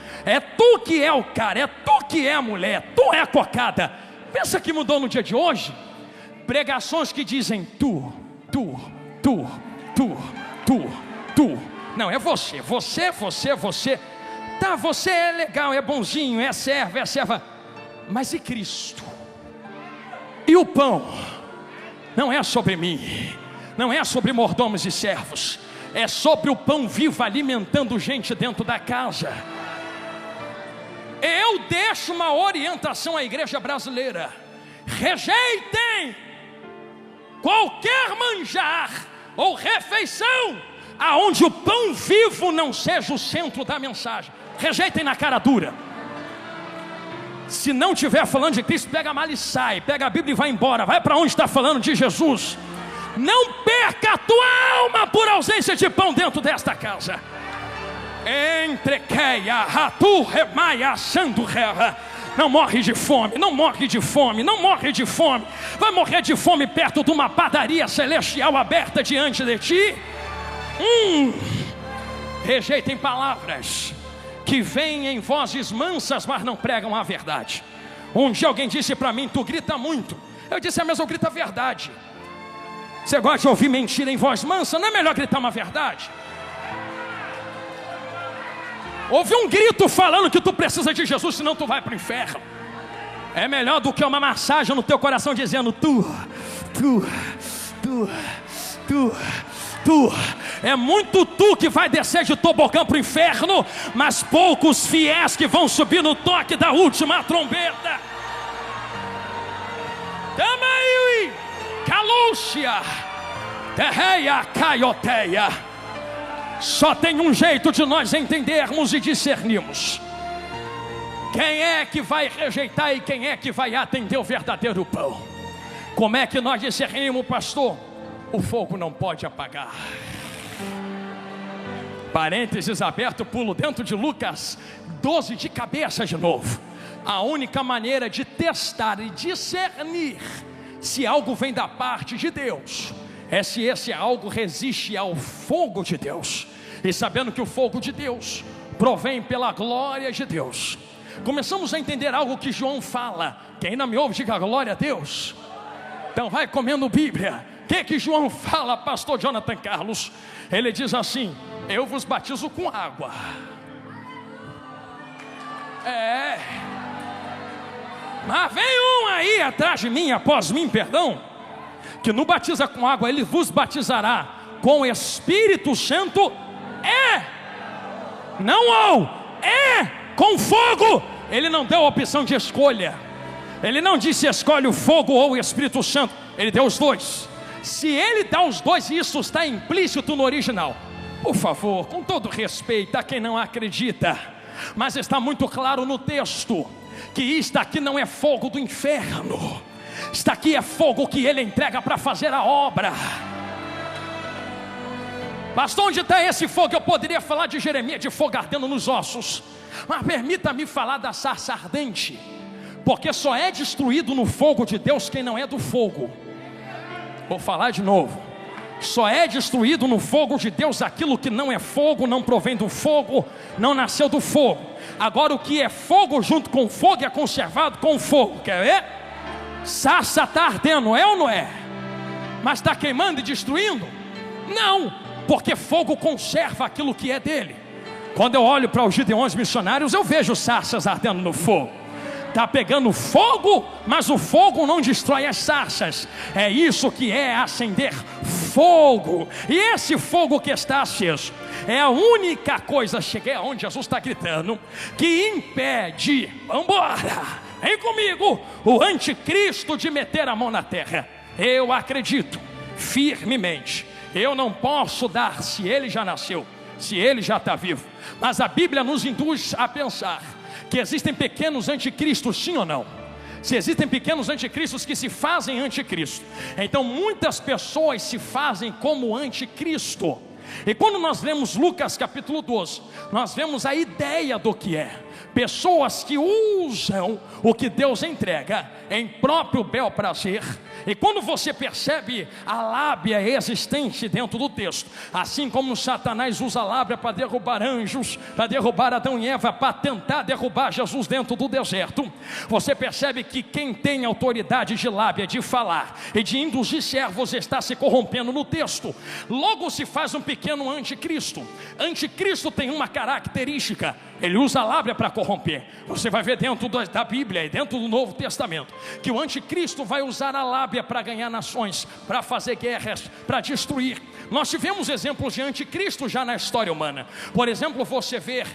que é o cara, é tu que é a mulher, tu é a cocada. Pensa que mudou no dia de hoje? Pregações que dizem tu, não, é você, tá, você é legal, é bonzinho, é serva, mas e Cristo? E o pão? Não é sobre mim, não é sobre mordomos e servos, é sobre o pão vivo alimentando gente dentro da casa. Eu deixo uma orientação à igreja brasileira: rejeitem qualquer manjar ou refeição aonde o pão vivo não seja o centro da mensagem. Rejeitem na cara dura. Se não estiver falando de Cristo, pega a mala e sai, pega a Bíblia e vai embora, vai para onde está falando de Jesus. Não perca a tua alma por ausência de pão dentro desta casa. Entrequeia, ratu, remaia, sando reva. Não morre de fome, não morre de fome, não morre de fome. Vai morrer de fome perto de uma padaria celestial aberta diante de ti. Rejeitem palavras que vêm em vozes mansas, mas não pregam a verdade. Um dia alguém disse para mim: tu grita muito. Eu disse: mas eu grito a verdade. Você gosta de ouvir mentira em voz mansa? Não é melhor gritar uma verdade? Ouve um grito falando que tu precisa de Jesus, senão tu vai para o inferno. É melhor do que uma massagem no teu coração dizendo tu. É muito tu que vai descer de tobogã para o inferno, mas poucos fiéis que vão subir no toque da última trombeta. Tamaiui, Calúcia, Terreia, Caioteia. Só tem um jeito de nós entendermos e discernirmos quem é que vai rejeitar e quem é que vai atender o verdadeiro pão. Como é que nós discernimos, pastor? O fogo não pode apagar. Parênteses aberto, pulo dentro de Lucas 12 de cabeça de novo. A única maneira de testar e discernir se algo vem da parte de Deus é se esse algo resiste ao fogo de Deus. E sabendo que o fogo de Deus provém pela glória de Deus, começamos a entender algo que João fala. Quem ainda me ouve, diga glória a Deus. Então vai comendo Bíblia. O que João fala, pastor Jonathan Carlos? Ele diz assim: eu vos batizo com água. Mas vem um aí atrás de mim, após mim, perdão, que não batiza com água, ele vos batizará com o Espírito Santo. Com fogo. Ele não deu a opção de escolha. Ele não disse escolhe o fogo ou o Espírito Santo. Ele deu os dois. Se ele dá os dois, isso está implícito no original. Por favor, com todo respeito a quem não acredita, mas está muito claro no texto que isto aqui não é fogo do inferno. Isto aqui é fogo que ele entrega para fazer a obra. Pastor, onde está esse fogo? Eu poderia falar de Jeremias, de fogo ardendo nos ossos. Mas permita-me falar da sarça ardente, porque só é destruído no fogo de Deus quem não é do fogo. Vou falar de novo. Só é destruído no fogo de Deus aquilo que não é fogo, não provém do fogo, não nasceu do fogo. Agora o que é fogo junto com fogo é conservado com fogo. Quer ver? Sarça está ardendo, é ou não é? Mas está queimando e destruindo? Não, porque fogo conserva aquilo que é dele. Quando eu olho para os gideões missionários, eu vejo sarças ardendo no fogo. Está pegando fogo, mas o fogo não destrói as sarças. É isso que é acender fogo. E esse fogo que está aceso é a única coisa, cheguei aonde Jesus está gritando, que impede, vamos embora, vem comigo, o anticristo de meter a mão na terra. Eu acredito firmemente. Eu não posso dar se ele já nasceu, se ele já está vivo. Mas a Bíblia nos induz a pensar que existem pequenos anticristos, sim ou não? Se existem pequenos anticristos que se fazem anticristo, então muitas pessoas se fazem como anticristo. E quando nós lemos Lucas capítulo 12, nós vemos a ideia do que é. Pessoas que usam o que Deus entrega em próprio bel prazer. E quando você percebe a lábia existente dentro do texto, assim como Satanás usa a lábia para derrubar anjos, para derrubar Adão e Eva, para tentar derrubar Jesus dentro do deserto, você percebe que quem tem autoridade de lábia, de falar e de induzir servos, está se corrompendo no texto. Logo se faz um pequeno anticristo. Anticristo tem uma característica: ele usa a lábia para corromper. Você vai ver dentro da Bíblia e dentro do Novo Testamento que o anticristo vai usar a lábia para ganhar nações, para fazer guerras, para destruir. Nós tivemos exemplos de anticristo já na história humana. Por exemplo, você vê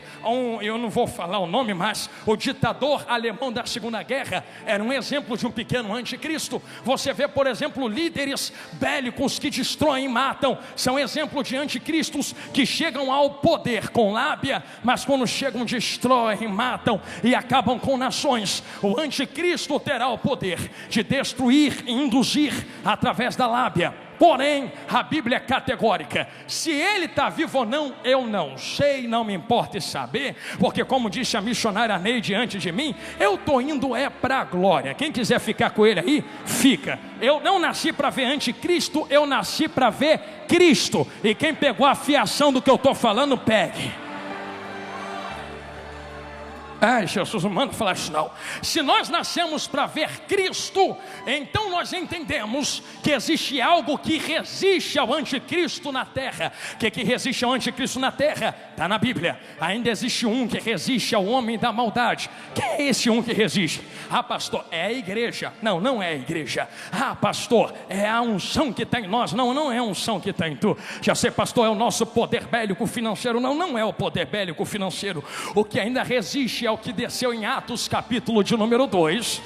eu não vou falar o nome, mas o ditador alemão da Segunda Guerra era um exemplo de um pequeno anticristo. Você vê, por exemplo, líderes bélicos que destroem e matam, são exemplos de anticristos que chegam ao poder com lábia, mas quando chegam destroem, matam e acabam com nações. O anticristo terá o poder de destruir e induzir através da lábia. Porém, a Bíblia é categórica: se ele está vivo ou não, eu não sei, não me importa saber, porque como disse a missionária Neide antes de mim, eu estou indo para a glória. Quem quiser ficar com ele aí, fica. Eu não nasci para ver anticristo, eu nasci para ver Cristo. E quem pegou a fiação do que eu estou falando, pegue. Ai, Jesus, não manda falar isso não. Se nós nascemos para ver Cristo, então nós entendemos que existe algo que resiste ao anticristo na terra. O que resiste ao anticristo na terra? Está na Bíblia. Ainda existe um que resiste ao homem da maldade. Quem é esse um que resiste? Ah, pastor, é a igreja. Não, não é a igreja. Ah, pastor, é a unção que está em nós. Não, não é a unção que está em tu. Já sei, pastor, é o nosso poder bélico financeiro. Não, não é o poder bélico financeiro. O que ainda resiste é o que desceu em Atos capítulo de número 2.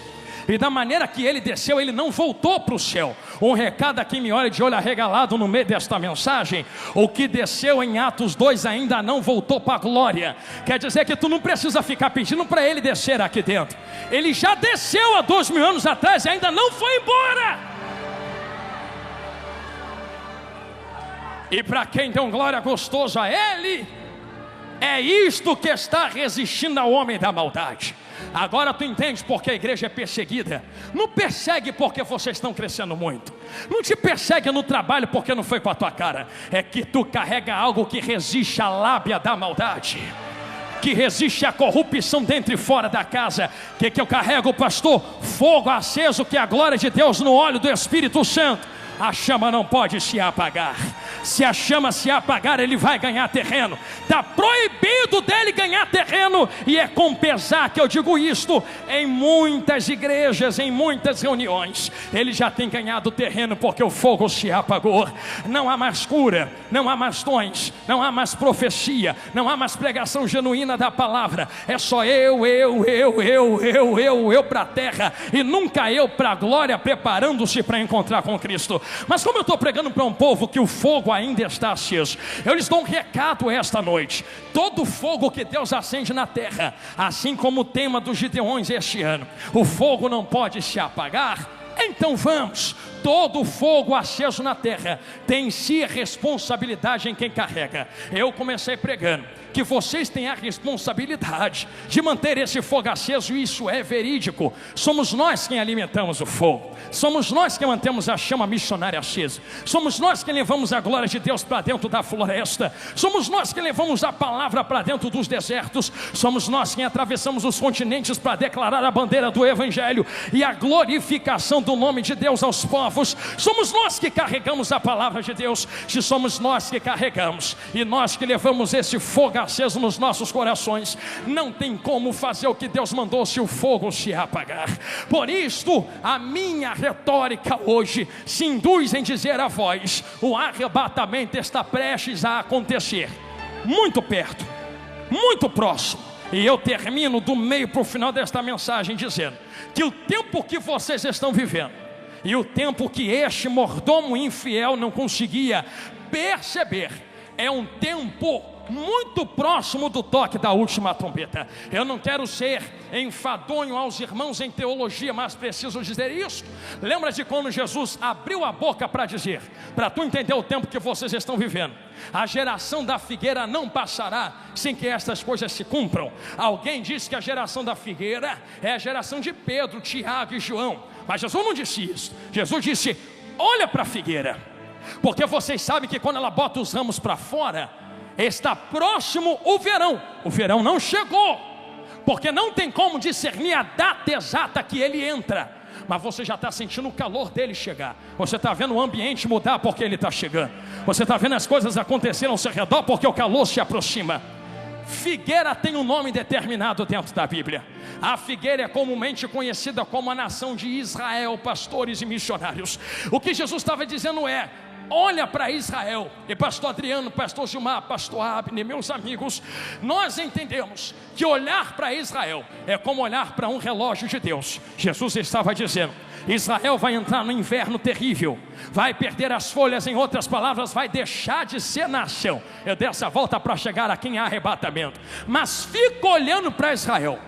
E da maneira que ele desceu, ele não voltou para o céu. Um recado a quem me olha de olho arregalado no meio desta mensagem: o que desceu em Atos 2 ainda não voltou para a glória. Quer dizer que tu não precisa ficar pedindo para ele descer aqui dentro. Ele já desceu há 2000 anos atrás e ainda não foi embora. E para quem deu glória gostoso a ele, é isto que está resistindo ao homem da maldade. Agora tu entende porque a igreja é perseguida. Não persegue porque vocês estão crescendo muito. Não te persegue no trabalho porque não foi com a tua cara. É que tu carrega algo que resiste à lábia da maldade, que resiste à corrupção dentro e fora da casa. Que eu carrego, pastor? Fogo aceso, que é a glória de Deus no óleo do Espírito Santo. A chama não pode se apagar. Se a chama se apagar, ele vai ganhar terreno. Está proibido dele ganhar terreno. E é com pesar que eu digo isto. Em muitas igrejas, em muitas reuniões, ele já tem ganhado terreno porque o fogo se apagou. Não há mais cura, não há mais dons, não há mais profecia, não há mais pregação genuína da palavra. É só eu para a terra, e nunca eu para a glória, preparando-se para encontrar com Cristo. Mas como eu estou pregando para um povo que o fogo ainda está aceso, eu lhes dou um recado esta noite: todo fogo que Deus acende na terra, assim como o tema dos Gideões este ano, o fogo não pode se apagar. Então vamos, todo fogo aceso na terra tem em si responsabilidade em quem carrega. Eu comecei pregando que vocês têm a responsabilidade de manter esse fogo aceso, e isso é verídico. Somos nós quem alimentamos o fogo, somos nós que mantemos a chama missionária acesa, somos nós que levamos a glória de Deus para dentro da floresta, somos nós que levamos a palavra para dentro dos desertos, somos nós quem atravessamos os continentes para declarar a bandeira do Evangelho e a glorificação do nome de Deus aos povos. Somos nós que carregamos a palavra de Deus. Se somos nós que carregamos e nós que levamos esse fogo aceso nos nossos corações, não tem como fazer o que Deus mandou se o fogo se apagar. Por isto a minha retórica hoje se induz em dizer a vós: o arrebatamento está prestes a acontecer, muito perto, muito próximo. E eu termino do meio para o final desta mensagem dizendo que o tempo que vocês estão vivendo e o tempo que este mordomo infiel não conseguia perceber é um tempo muito próximo do toque da última trombeta. Eu não quero ser enfadonho aos irmãos em teologia, mas preciso dizer isso. Lembra de quando Jesus abriu a boca para dizer, para tu entender o tempo que vocês estão vivendo: a geração da figueira não passará sem que estas coisas se cumpram. Alguém disse que a geração da figueira é a geração de Pedro, Tiago e João, mas Jesus não disse isso. Jesus disse: olha para a figueira, porque vocês sabem que quando ela bota os ramos para fora, está próximo o verão. O verão não chegou, porque não tem como discernir a data exata que ele entra, mas você já está sentindo o calor dele chegar. Você está vendo o ambiente mudar porque ele está chegando. Você está vendo as coisas acontecerem ao seu redor porque o calor se aproxima. Figueira tem um nome determinado dentro da Bíblia. A figueira é comumente conhecida como a nação de Israel, pastores e missionários. O que Jesus estava dizendo é: olha para Israel. E pastor Adriano, pastor Gilmar, pastor Abner, meus amigos, nós entendemos que olhar para Israel é como olhar para um relógio de Deus. Jesus estava dizendo: Israel vai entrar no inverno terrível, vai perder as folhas, em outras palavras, vai deixar de ser nação. Eu dei essa volta para chegar aqui em arrebatamento, mas fico olhando para Israel,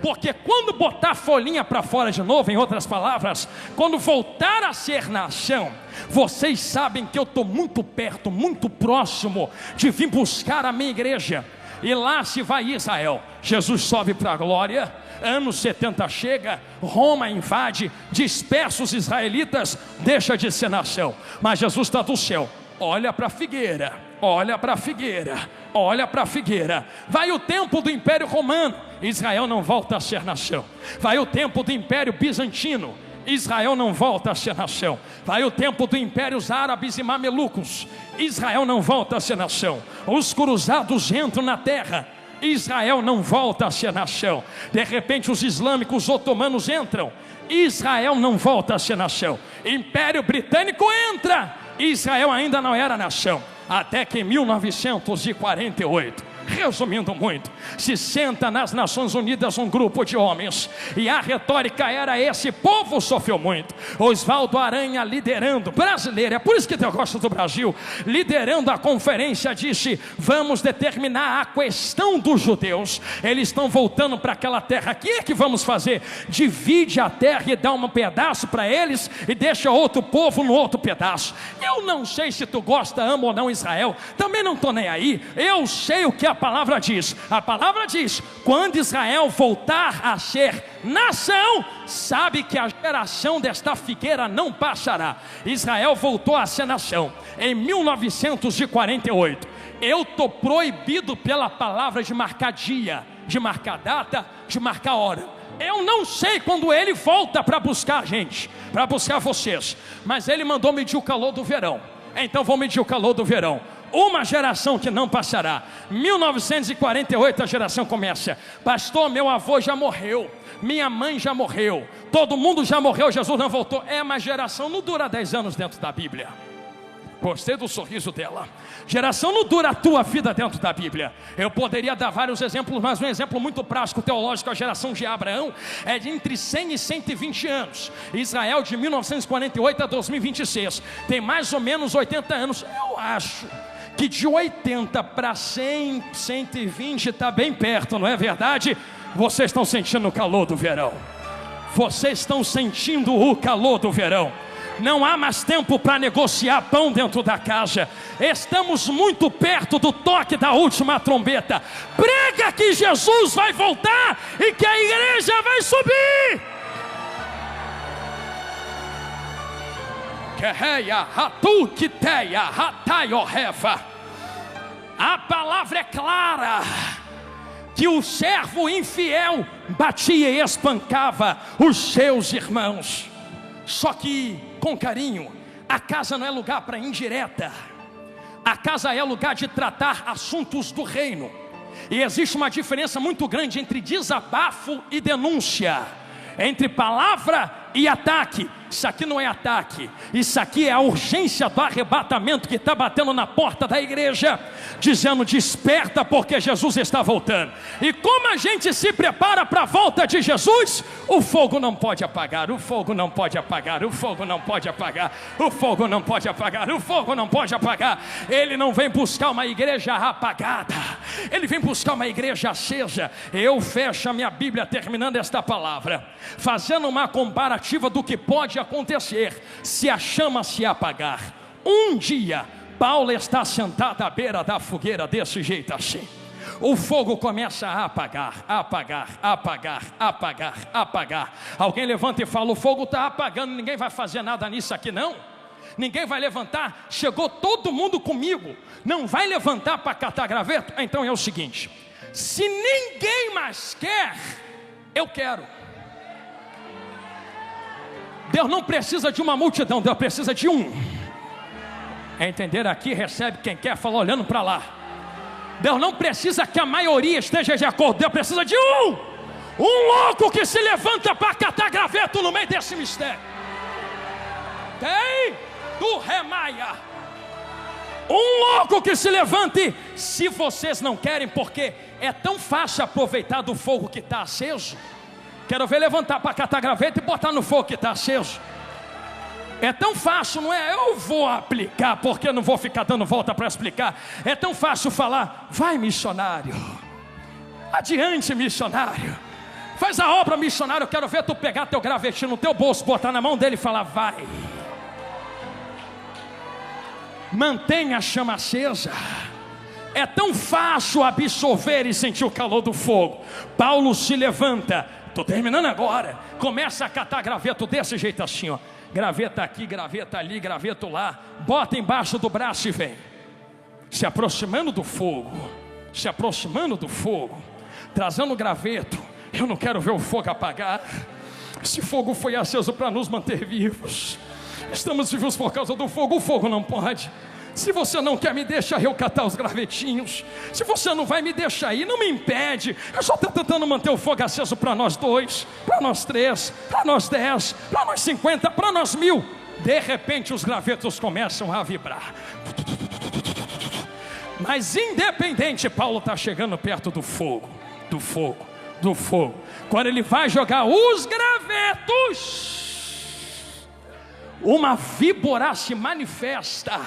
porque quando botar a folhinha para fora de novo, em outras palavras, quando voltar a ser nação, vocês sabem que eu estou muito perto, muito próximo de vir buscar a minha igreja. E lá se vai Israel. Jesus sobe para a glória, anos 70 chega, Roma invade, dispersa os israelitas, deixa de ser nação. Mas Jesus está do céu, olha para a figueira, olha para a figueira, olha para a figueira. Vai o tempo do Império Romano, Israel não volta a ser nação. Vai o tempo do Império Bizantino, Israel não volta a ser nação. Vai o tempo dos impérios árabes e mamelucos, Israel não volta a ser nação. Os cruzados entram na terra, Israel não volta a ser nação. De repente os islâmicos otomanos entram, Israel não volta a ser nação. Império Britânico entra, Israel ainda não era nação. Até que em 1948, resumindo muito, se senta nas Nações Unidas um grupo de homens, e a retórica era: esse povo sofreu muito. Oswaldo Aranha liderando, brasileiro, é por isso que eu gosto do Brasil, liderando a conferência, disse: vamos determinar a questão dos judeus. Eles estão voltando para aquela terra. O que é que vamos fazer? Divide a terra e dá um pedaço para eles e deixa outro povo no outro pedaço. Eu não sei se tu gosta, ama ou não Israel, também não estou nem aí. Eu sei o que a palavra diz. A palavra diz: quando Israel voltar a ser nação, sabe que a geração desta figueira não passará. Israel voltou a ser nação em 1948. Eu estou proibido pela palavra de marcar dia, de marcar data, de marcar hora. Eu não sei quando ele volta para buscar a gente, para buscar vocês, mas ele mandou medir o calor do verão. Então vou medir o calor do verão. Uma geração que não passará. 1948 a geração começa. Pastor, meu avô já morreu, minha mãe já morreu, todo mundo já morreu, Jesus não voltou. É, uma geração não dura 10 anos dentro da Bíblia. Gostei do sorriso dela. Geração não dura a tua vida dentro da Bíblia. Eu poderia dar vários exemplos, mas um exemplo muito prático, teológico: a geração de Abraão é de entre 100 e 120 anos. Israel de 1948 a 2026 tem mais ou menos 80 anos. Eu acho que de 80 para 100, 120 está bem perto, não é verdade? Vocês estão sentindo o calor do verão. Vocês estão sentindo o calor do verão. Não há mais tempo para negociar pão dentro da casa. Estamos muito perto do toque da última trombeta. Prega que Jesus vai voltar e que a igreja vai subir. A palavra é clara, que o servo infiel batia e espancava os seus irmãos. Só que, com carinho, a casa não é lugar para indireta. A casa é lugar de tratar assuntos do reino. E existe uma diferença muito grande entre desabafo e denúncia, entre palavra e ataque. Isso aqui não é ataque, isso aqui é a urgência do arrebatamento que está batendo na porta da igreja, dizendo: desperta, porque Jesus está voltando. E como a gente se prepara para a volta de Jesus? O fogo não pode apagar, o fogo não pode apagar, o fogo não pode apagar, o fogo não pode apagar, o fogo não pode apagar. Ele não vem buscar uma igreja apagada, ele vem buscar uma igreja acesa. Eu fecho a minha Bíblia terminando esta palavra, fazendo uma comparativa do que pode acontecer se a chama se apagar. Um dia Paulo está sentado à beira da fogueira desse jeito assim. O fogo começa a apagar, apagar, apagar, apagar, apagar. Alguém levanta e fala: o fogo está apagando, ninguém vai fazer nada nisso aqui não. Ninguém vai levantar, chegou todo mundo comigo. Não vai levantar para catar graveto? Então é o seguinte: se ninguém mais quer, eu quero. Deus não precisa de uma multidão, Deus precisa de um. Entender aqui, recebe quem quer, fala olhando para lá. Deus não precisa que a maioria esteja de acordo, Deus precisa de um louco que se levanta para catar graveto no meio desse mistério. Tem do Remaia, um louco que se levante. Se vocês não querem, porque é tão fácil aproveitar do fogo que está aceso. Quero ver levantar para catar graveto e botar no fogo que está aceso. É tão fácil, não é? Eu vou aplicar, porque eu não vou ficar dando volta para explicar. É tão fácil falar: vai missionário, adiante missionário, faz a obra missionário. Eu quero ver tu pegar teu gravetinho no teu bolso, botar na mão dele e falar: vai. Mantenha a chama acesa. É tão fácil absorver e sentir o calor do fogo. Paulo se levanta, estou terminando agora, começa a catar graveto desse jeito assim, ó. Graveta aqui, graveta ali, graveto lá. Bota embaixo do braço e vem. Se aproximando do fogo, se aproximando do fogo, trazendo o graveto. Eu não quero ver o fogo apagar. Esse fogo foi aceso para nos manter vivos. Estamos vivos por causa do fogo. O fogo não pode. Se você não quer, me deixa eu catar os gravetinhos. Se você não vai, me deixa aí, não me impede. Eu só estou tentando manter o fogo aceso para nós 2, para nós 3, para nós 10, para nós 50, para nós 1000. De repente os gravetos começam a vibrar. Mas independente, Paulo está chegando perto do fogo, do fogo, do fogo. Quando ele vai jogar os gravetos, uma víbora se manifesta.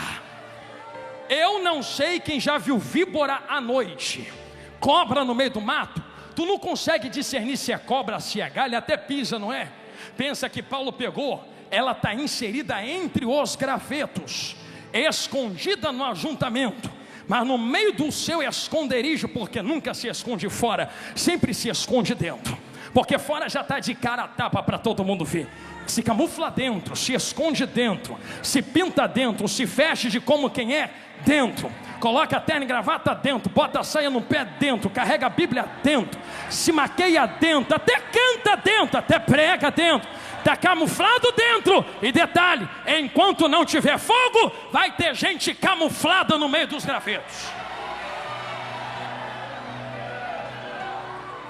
Eu não sei quem já viu víbora à noite. Cobra no meio do mato, tu não consegue discernir se é cobra, se é galha, até pisa, não é? Pensa que Paulo pegou, ela está inserida entre os gravetos, escondida no ajuntamento, mas no meio do seu esconderijo, porque nunca se esconde fora, sempre se esconde dentro, porque fora já está de cara a tapa para todo mundo ver. Se camufla dentro, se esconde dentro, se pinta dentro, se veste de como quem é dentro, coloca a terno e gravata dentro, bota a saia no pé dentro, carrega a Bíblia dentro, se maqueia dentro, até canta dentro, até prega dentro, está camuflado dentro. E detalhe, enquanto não tiver fogo, vai ter gente camuflada no meio dos gravetos.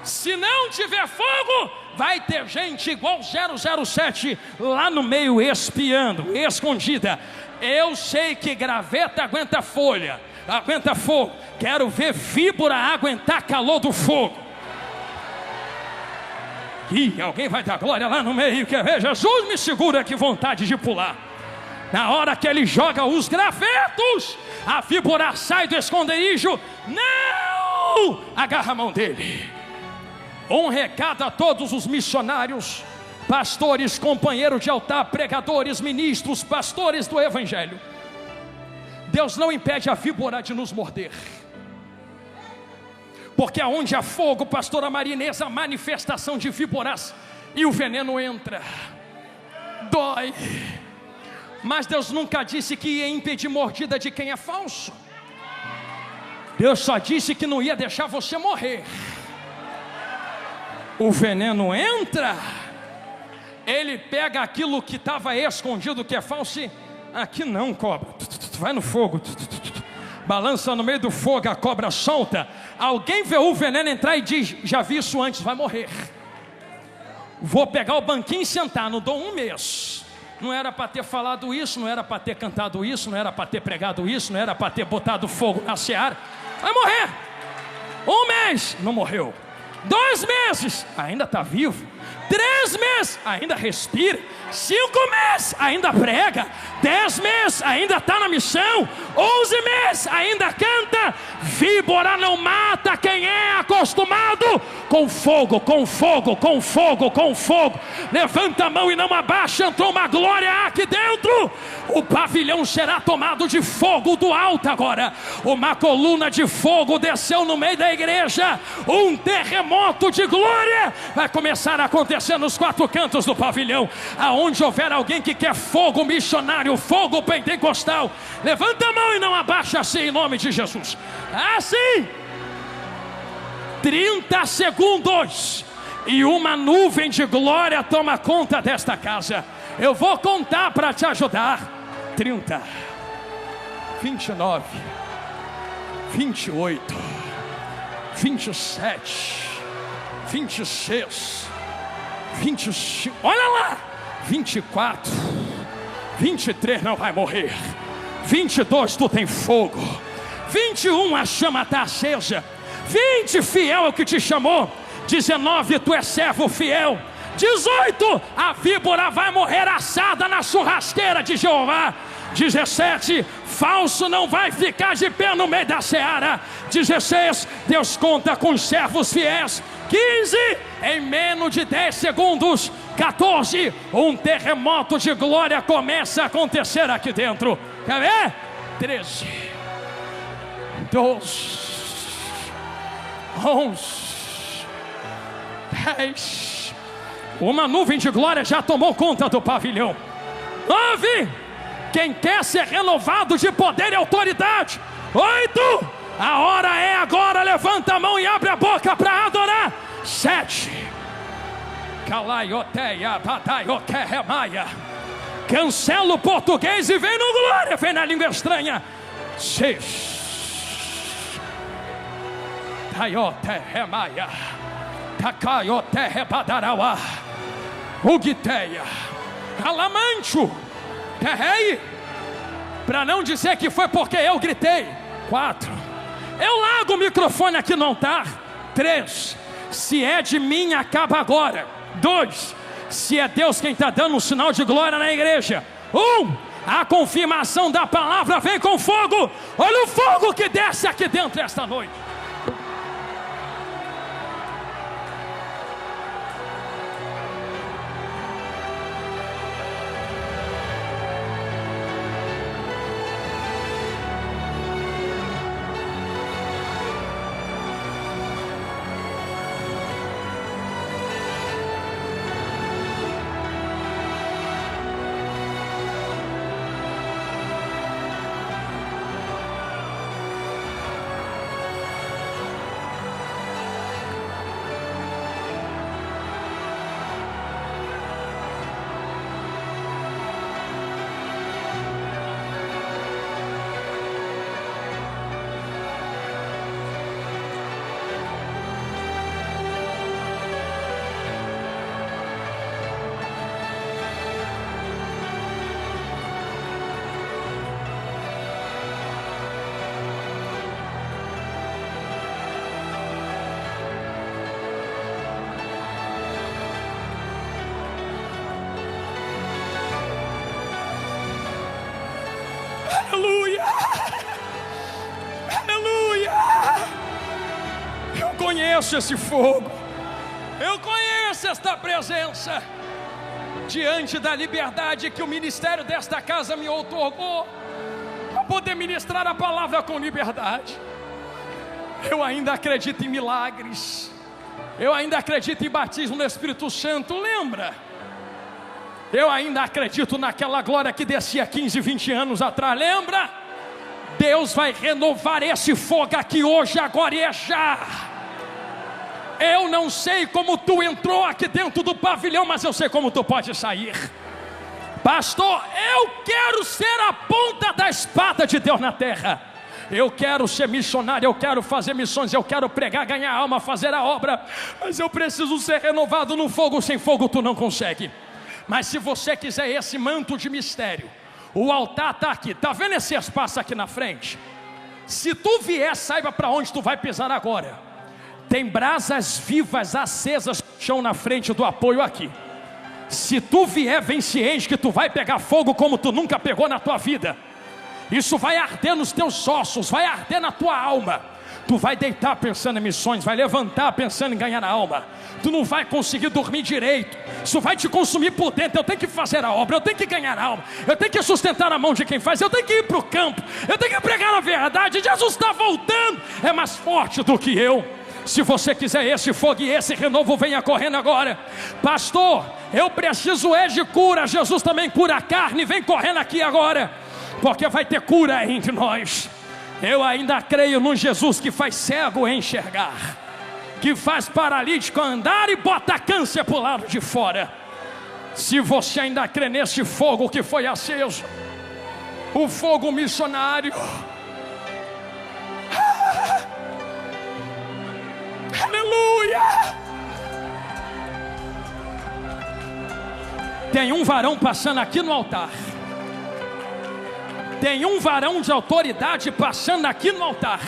Se não tiver fogo, vai ter gente igual 007 lá no meio espiando, escondida. Eu sei que graveta aguenta folha, aguenta fogo. Quero ver víbora aguentar calor do fogo. Ih, alguém vai dar glória lá no meio. Quer ver? Jesus me segura, que vontade de pular. Na hora que ele joga os gravetos, a víbora sai do esconderijo. Não! Agarra a mão dele. Um recado a todos os missionários pastores, companheiros de altar, pregadores, ministros, pastores do evangelho. Deus não impede a víbora de nos morder, porque aonde há fogo, pastora Maria Inês, a manifestação de víboras, e o veneno entra, dói. Mas Deus nunca disse que ia impedir mordida de quem é falso. Deus só disse que não ia deixar você morrer. O veneno entra, ele pega aquilo que estava escondido, que é falso, e aqui não, cobra, vai no fogo, balança no meio do fogo, a cobra solta. Alguém vê o veneno entrar e diz: já vi isso antes, vai morrer. Vou pegar o banquinho e sentar, não dou um mês. Não era para ter falado isso, não era para ter cantado isso, não era para ter pregado isso, não era para ter botado fogo na seara. Vai morrer. Um mês, não morreu. 2 meses, ainda está vivo. 3 meses, ainda respira. 5 meses, ainda prega. 10 meses, ainda está na missão. 11 meses, ainda canta. Víbora não mata quem é acostumado com fogo, com fogo, com fogo, com fogo. Levanta a mão e não abaixa. Entrou uma glória aqui dentro. O pavilhão será tomado de fogo do alto agora. Uma coluna de fogo desceu no meio da igreja. Um terremoto de glória vai começar a acontecer nos 4 cantos do pavilhão. Aonde houver alguém que quer fogo missionário, fogo pentecostal, levanta a mão e não abaixa, assim, em nome de Jesus. Assim, 30 segundos e uma nuvem de glória toma conta desta casa. Eu vou contar para te ajudar. 30, 29, 28, 27, 26, 25, olha lá, 24, 23, não vai morrer. 22, tu tem fogo. 21, a chama está acesa. 20, fiel é o que te chamou. 19, tu és servo fiel. 18, a víbora vai morrer assada na churrasqueira de Jeová. 17, falso não vai ficar de pé no meio da seara. 16, Deus conta com os servos fiéis. 15, em menos de 10 segundos. 14, um terremoto de glória começa a acontecer aqui dentro. Quer ver? 13, 12, 11, 10. Uma nuvem de glória já tomou conta do pavilhão. 9, quem quer ser renovado de poder e autoridade. 8, a hora é agora, levanta a mão e abre a boca para adorar. 7, cancela o português e vem no glória, vem na língua estranha. 6, Ugiteia, Calamancho, Terrei, para não dizer que foi porque eu gritei. 4, eu largo o microfone aqui no altar. 3, se é de mim, acaba agora. 2, se é Deus quem está dando um sinal de glória na igreja. 1, a confirmação da palavra vem com fogo. Olha o fogo que desce aqui dentro esta noite. Aleluia, aleluia. Eu conheço esse fogo, eu conheço esta presença. diante da liberdade que o ministério desta casa me outorgou, para poder ministrar a palavra com liberdade. Eu ainda acredito em milagres, eu ainda acredito em batismo no Espírito Santo, lembra? Eu ainda acredito naquela glória que descia 15, 20 anos atrás, lembra? Deus vai renovar esse fogo aqui hoje, agora e é já. Eu não sei como tu entrou aqui dentro do pavilhão, mas eu sei como tu pode sair. Pastor, eu quero ser a ponta da espada de Deus na terra. Eu quero ser missionário, eu quero fazer missões, eu quero pregar, ganhar alma, fazer a obra. Mas eu preciso ser renovado no fogo, sem fogo tu não consegue. Mas se você quiser esse manto de mistério, o altar está aqui, está vendo esse espaço aqui na frente? Se tu vier, saiba para onde tu vai pisar agora. Tem brasas vivas, acesas no chão na frente do apoio aqui. Se tu vier, vem ciente que tu vai pegar fogo como tu nunca pegou na tua vida. Isso vai arder nos teus ossos, vai arder na tua alma. Tu vai deitar pensando em missões, vai levantar pensando em ganhar a alma. Tu não vai conseguir dormir direito. Isso vai te consumir por dentro. Eu tenho que fazer a obra, eu tenho que ganhar a alma, eu tenho que sustentar a mão de quem faz, eu tenho que ir para o campo, eu tenho que pregar a verdade. Jesus está voltando, é mais forte do que eu. Se você quiser esse fogo e esse renovo, venha correndo agora. Pastor, eu preciso de cura. Jesus também cura a carne, vem correndo aqui agora, porque vai ter cura entre nós. Eu ainda creio no Jesus que faz cego enxergar, que faz paralítico andar e bota câncer para o lado de fora. Se você ainda crê nesse fogo que foi aceso, o fogo missionário, aleluia. Tem um varão passando aqui no altar. Tem um varão de autoridade passando aqui no altar.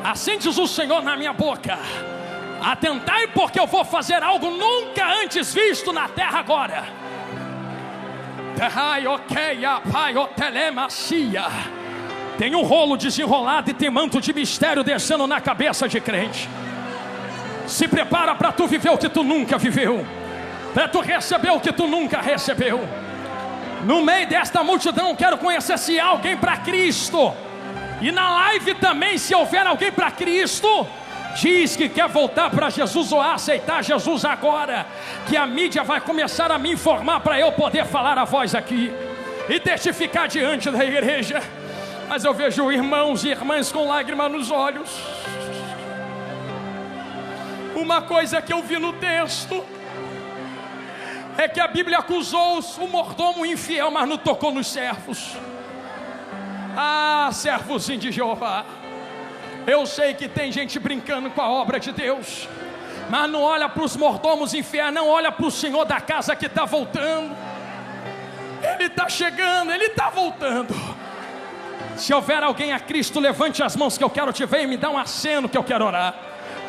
Assim diz o Senhor na minha boca: atentai, porque eu vou fazer algo nunca antes visto na terra agora. Tem um rolo desenrolado e tem manto de mistério descendo na cabeça de crente. Se prepara para tu viver o que tu nunca viveu, para tu receber o que tu nunca recebeu. No meio desta multidão quero conhecer se há alguém para Cristo. E na live também, se houver alguém para Cristo, diz que quer voltar para Jesus ou aceitar Jesus agora, que a mídia vai começar a me informar para eu poder falar a voz aqui e testificar diante da igreja. Mas eu vejo irmãos e irmãs com lágrimas nos olhos. Uma coisa que eu vi no texto é que a Bíblia acusou o mordomo infiel, mas não tocou nos servos. Ah, servozinho de Jeová, eu sei que tem gente brincando com a obra de Deus, mas não olha para os mordomos infiéis, não olha para o Senhor da casa que está voltando. Ele está chegando, Ele está voltando. Se houver alguém a Cristo, levante as mãos que eu quero te ver e me dá um aceno que eu quero orar.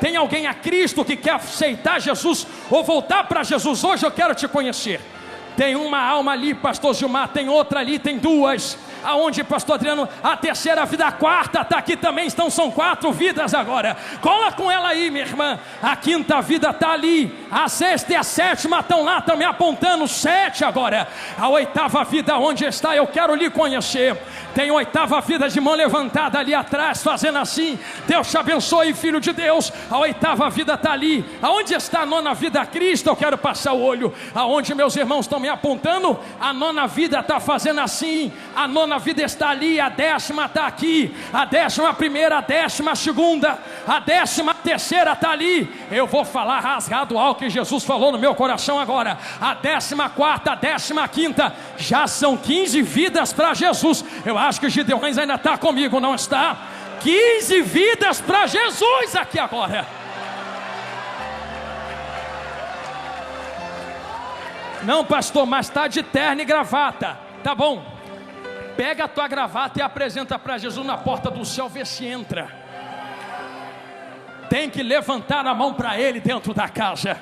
Tem alguém a Cristo que quer aceitar Jesus ou voltar para Jesus hoje? Eu quero te conhecer. Tem uma alma ali, pastor Gilmar, tem outra ali, tem duas. Aonde, pastor Adriano? A terceira vida, a quarta está aqui também, são 4 vidas agora. Cola com ela aí, minha irmã. A quinta vida está ali, a sexta e a sétima estão lá, estão me apontando, 7 agora. A 8ª vida, onde está? Eu quero lhe conhecer. Tem 8ª vida de mão levantada ali atrás, fazendo assim. Deus te abençoe, filho de Deus. A 8ª vida está ali. Aonde está a 9ª vida? Cristo, eu quero passar o olho. Aonde meus irmãos estão me apontando, a 9ª vida está fazendo assim. A 9ª vida está ali, a 10ª está aqui, a 11ª, a 12ª, a 13ª está ali. Eu vou falar rasgado algo que Jesus falou no meu coração agora. A 14ª, a 15ª, já são 15 vidas para Jesus. Eu acho que Gideões ainda está comigo, não está? 15 vidas para Jesus aqui agora. Não, pastor, mas está de terno e gravata. Tá bom. Pega a tua gravata e apresenta para Jesus na porta do céu, vê se entra. Tem que levantar a mão para Ele dentro da casa.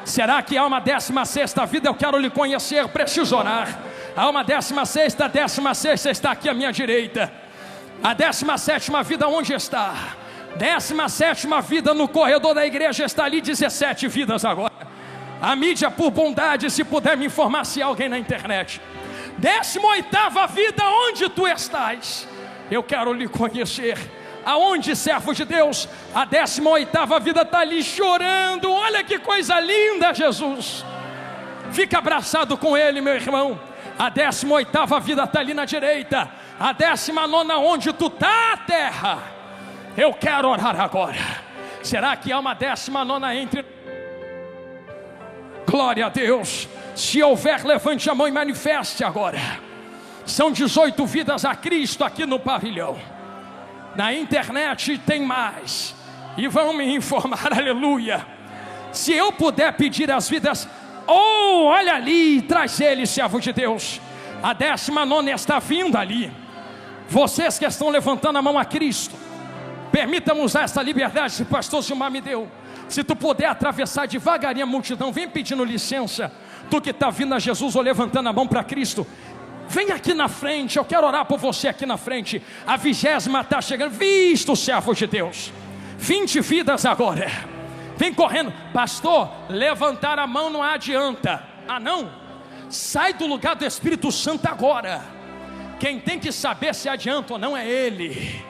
Será que há uma 16ª vida? Eu quero lhe conhecer, preciso orar. Há uma 16ª, a 16ª está aqui à minha direita. A 17ª vida onde está? 17ª vida no corredor da igreja está ali, 17 vidas agora. A mídia, por bondade, se puder me informar se há alguém na internet. 18ª vida, onde tu estás? Eu quero lhe conhecer. Aonde, servo de Deus? A 18ª vida está ali chorando. Olha que coisa linda, Jesus. Fica abraçado com ele, meu irmão. A 18ª vida está ali na direita. A 19ª, onde tu está, terra? Eu quero orar agora. Será que há uma 19ª entre? Glória a Deus. Se houver, levante a mão e manifeste agora. São 18 vidas a Cristo aqui no pavilhão. Na internet tem mais. E vão me informar, aleluia. Se eu puder pedir as vidas, olha ali, traz ele, servo de Deus. A 19ª está vindo ali. Vocês que estão levantando a mão a Cristo, permita-me usar essa liberdade que o pastor Gilmar me deu. Se tu puder atravessar devagarinho a multidão, vem pedindo licença. Tu que está vindo a Jesus ou levantando a mão para Cristo, vem aqui na frente, eu quero orar por você aqui na frente. A 20ª está chegando, visto, servo de Deus. 20 vidas agora. Vem correndo. Pastor, levantar a mão não adianta. Ah não? Sai do lugar do Espírito Santo agora. Quem tem que saber se adianta ou não é Ele.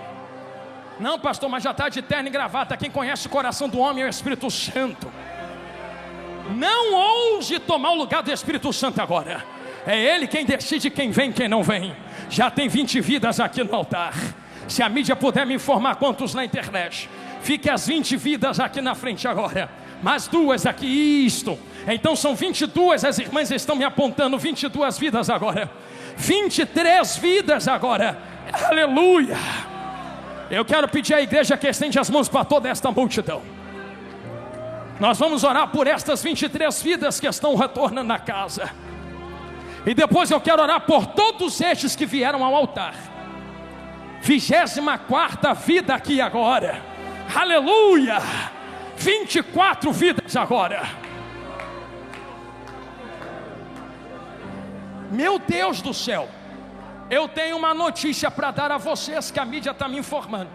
Não, pastor, mas já está de terno e gravata. Quem conhece o coração do homem é o Espírito Santo. Não ouse tomar o lugar do Espírito Santo agora. É Ele quem decide quem vem e quem não vem. Já tem 20 vidas aqui no altar. Se a mídia puder me informar quantos na internet, fique as 20 vidas aqui na frente agora. Mais 2 aqui, isto. Então são 22, as irmãs estão me apontando. 22 vidas agora. 23 vidas agora. Aleluia. Eu quero pedir à igreja que estende as mãos para toda esta multidão. Nós vamos orar por estas 23 vidas que estão retornando à casa. E depois eu quero orar por todos estes que vieram ao altar. 24ª vida aqui agora. Aleluia. 24 vidas agora. Meu Deus do céu. Eu tenho uma notícia para dar a vocês que a mídia está me informando.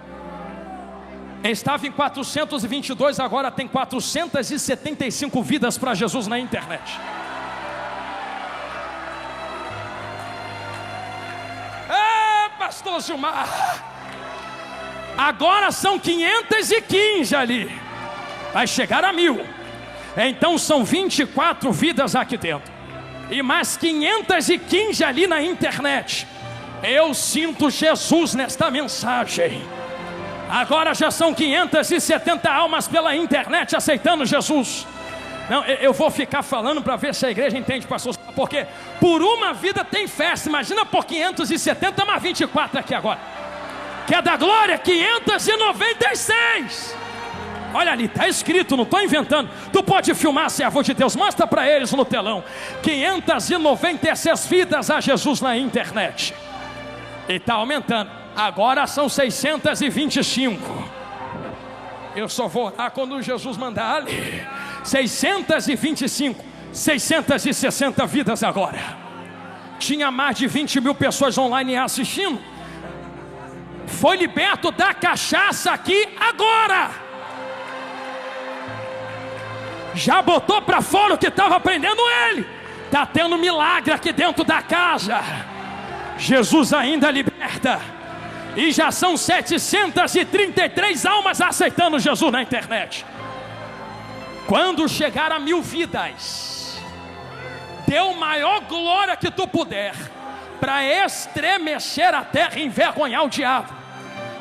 Estava em 422, agora tem 475 vidas para Jesus na internet. Pastor Gilmar, agora são 515 ali. Vai chegar a 1000. Então são 24 vidas aqui dentro. E mais 515 ali na internet. Eu sinto Jesus nesta mensagem. Agora já são 570 almas pela internet aceitando Jesus. Não, eu vou ficar falando para ver se a igreja entende, pastor. Porque por uma vida tem festa. Imagina por 570 mais 24 aqui agora. Que é da glória, 596. Olha ali, está escrito, não estou inventando. Tu pode filmar, servo de Deus, mostra para eles no telão. 596 vidas a Jesus na internet. E está aumentando. Agora são 625. Eu só vou orar quando Jesus mandar ali. 625, 660 vidas agora. Tinha mais de 20 mil pessoas online assistindo. Foi liberto da cachaça aqui agora. Já botou para fora o que estava prendendo ele. Está tendo milagre aqui dentro da casa. Jesus ainda liberta. E já são 733 almas aceitando Jesus na internet. Quando chegar a 1000 vidas, dê a maior glória que tu puder, para estremecer a terra e envergonhar o diabo.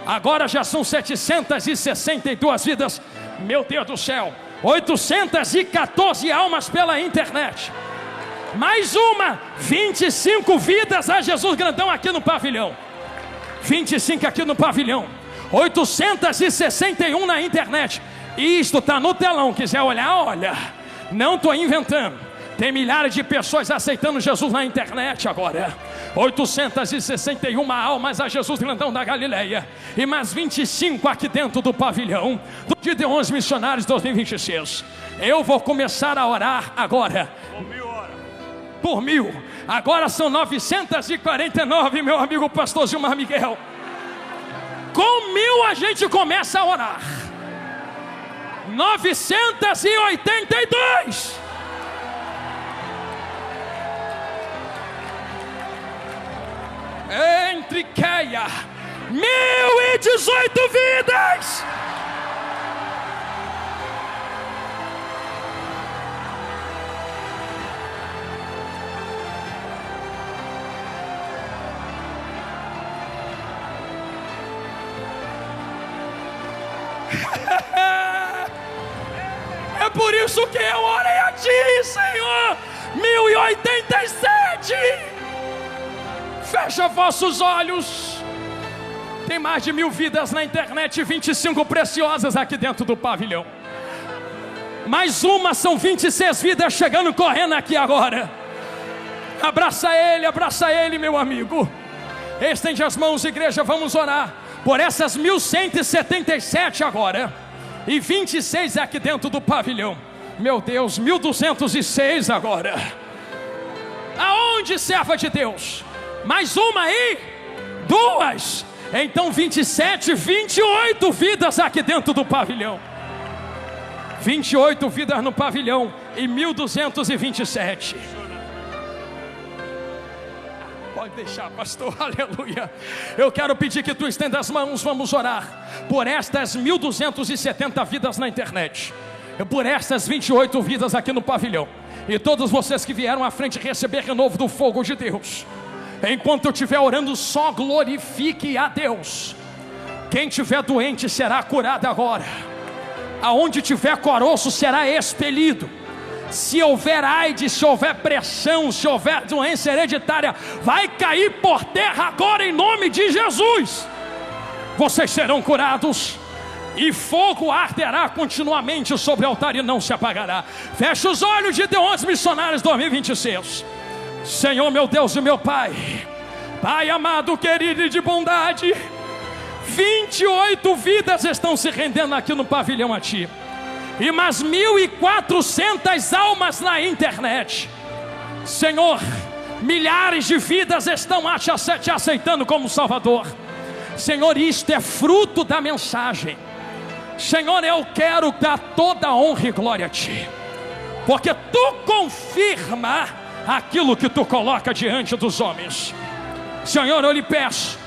Agora já são 762 vidas. Meu Deus do céu, 814 almas pela internet. Mais uma, 25 vidas a Jesus grandão aqui no pavilhão. 25 aqui no pavilhão. 861 na internet. Isto está no telão, quiser olhar, olha. Não estou inventando. Tem milhares de pessoas aceitando Jesus na internet agora. 861 almas a Jesus grandão da Galileia. E mais 25 aqui dentro do pavilhão do Gideões Missionários 2026. Eu vou começar a orar agora. Por 1000. Agora são 949, meu amigo pastor Gilmar Miguel. Com 1000 a gente começa a orar. 982. Triqueia, 1018 vidas. É por isso que eu orei a Ti, Senhor. 1087. Fecha vossos olhos. Tem mais de 1000 vidas na internet, 25 preciosas aqui dentro do pavilhão. Mais uma, são 26 vidas chegando correndo aqui agora. Abraça ele, meu amigo. Estende as mãos, igreja, vamos orar por essas 1177 agora. E 26 aqui dentro do pavilhão. Meu Deus, 1206 agora. Aonde, serva de Deus? Mais uma aí? 2. Então 27, 28 vidas aqui dentro do pavilhão. 28 vidas no pavilhão e 1227. Pode deixar, pastor, aleluia. Eu quero pedir que tu estenda as mãos, vamos orar por estas 1270 vidas na internet, por estas 28 vidas aqui no pavilhão. E todos vocês que vieram à frente receber renovo do fogo de Deus. Enquanto eu estiver orando, só glorifique a Deus. Quem estiver doente será curado agora. Aonde tiver caroço será expelido. Se houver AIDS, se houver pressão, se houver doença hereditária, vai cair por terra agora em nome de Jesus. Vocês serão curados. E fogo arderá continuamente sobre o altar e não se apagará. Feche os olhos, Gideões Missionários 2026. Senhor, meu Deus e meu Pai, Pai amado, querido e de bondade, 28 vidas estão se rendendo aqui no pavilhão a Ti. E mais 1400 almas na internet. Senhor, milhares de vidas estão te aceitando como Salvador. Senhor, isto é fruto da mensagem. Senhor, eu quero dar toda a honra e glória a Ti, porque Tu confirma aquilo que Tu coloca diante dos homens. Senhor, eu lhe peço,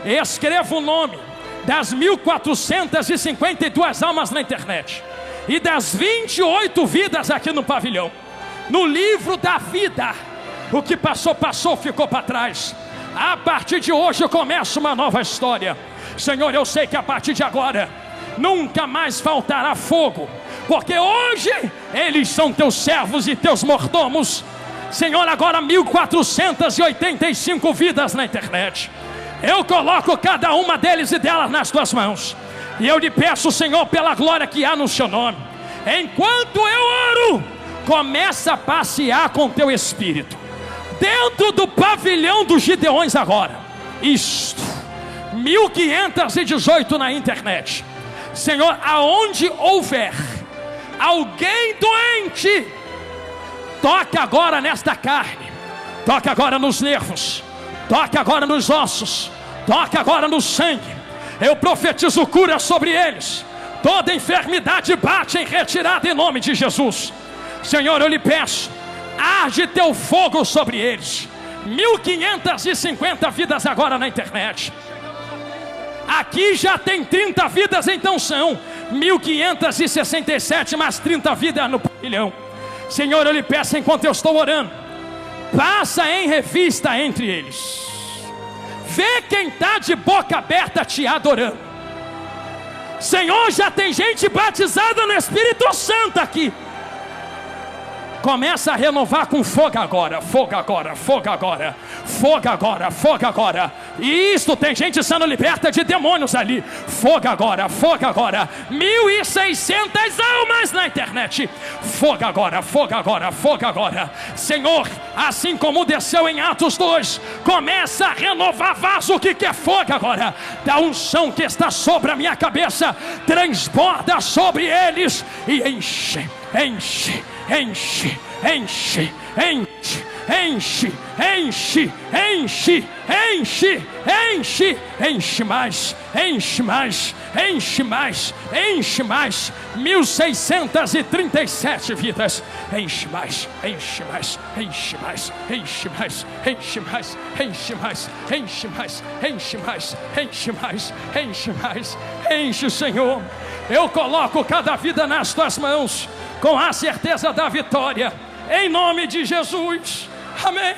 escreva o nome das 1452 almas na internet e das 28 vidas aqui no pavilhão, no livro da vida. O que passou, passou, ficou para trás. A partir de hoje começa uma nova história. Senhor, eu sei que a partir de agora nunca mais faltará fogo, porque hoje eles são Teus servos e Teus mordomos. Senhor, agora 1485 vidas na internet. Eu coloco cada uma deles e delas nas Tuas mãos. E eu lhe peço, Senhor, pela glória que há no Seu nome, enquanto eu oro, começa a passear com Teu Espírito dentro do pavilhão dos Gideões agora. Isto, 1518 na internet. Senhor, aonde houver alguém doente, toca agora nesta carne, toca agora nos nervos, toca agora nos ossos, toca agora no sangue. Eu profetizo cura sobre eles. Toda enfermidade bate em retirada em nome de Jesus. Senhor, eu lhe peço, arde Teu fogo sobre eles. 1550 vidas agora na internet. Aqui já tem 30 vidas, então são 1567 mais 30 vidas no pavilhão. Senhor, eu lhe peço, enquanto eu estou orando, passa em revista entre eles. Vê quem está de boca aberta te adorando. Senhor, já tem gente batizada no Espírito Santo aqui. Começa a renovar com fogo agora, fogo agora, fogo agora, fogo agora, fogo agora. E isto, tem gente sendo liberta de demônios ali. Fogo agora, fogo agora. 1600 almas na internet. Fogo agora, fogo agora, fogo agora. Senhor, assim como desceu em Atos 2, começa a renovar vaso que quer fogo agora. Da unção que está sobre a minha cabeça, transborda sobre eles e enche, enche, enche, enche, enche, enche, enche, enche, enche, enche, enche mais, enche mais, enche mais, enche mais. 1637 vidas. Enche mais, enche mais, enche mais, enche mais, enche mais, enche mais, enche mais, enche mais, enche mais, enche mais, enche, Senhor. Eu coloco cada vida nas tuas mãos, com a certeza da vitória, em nome de Jesus. Amém.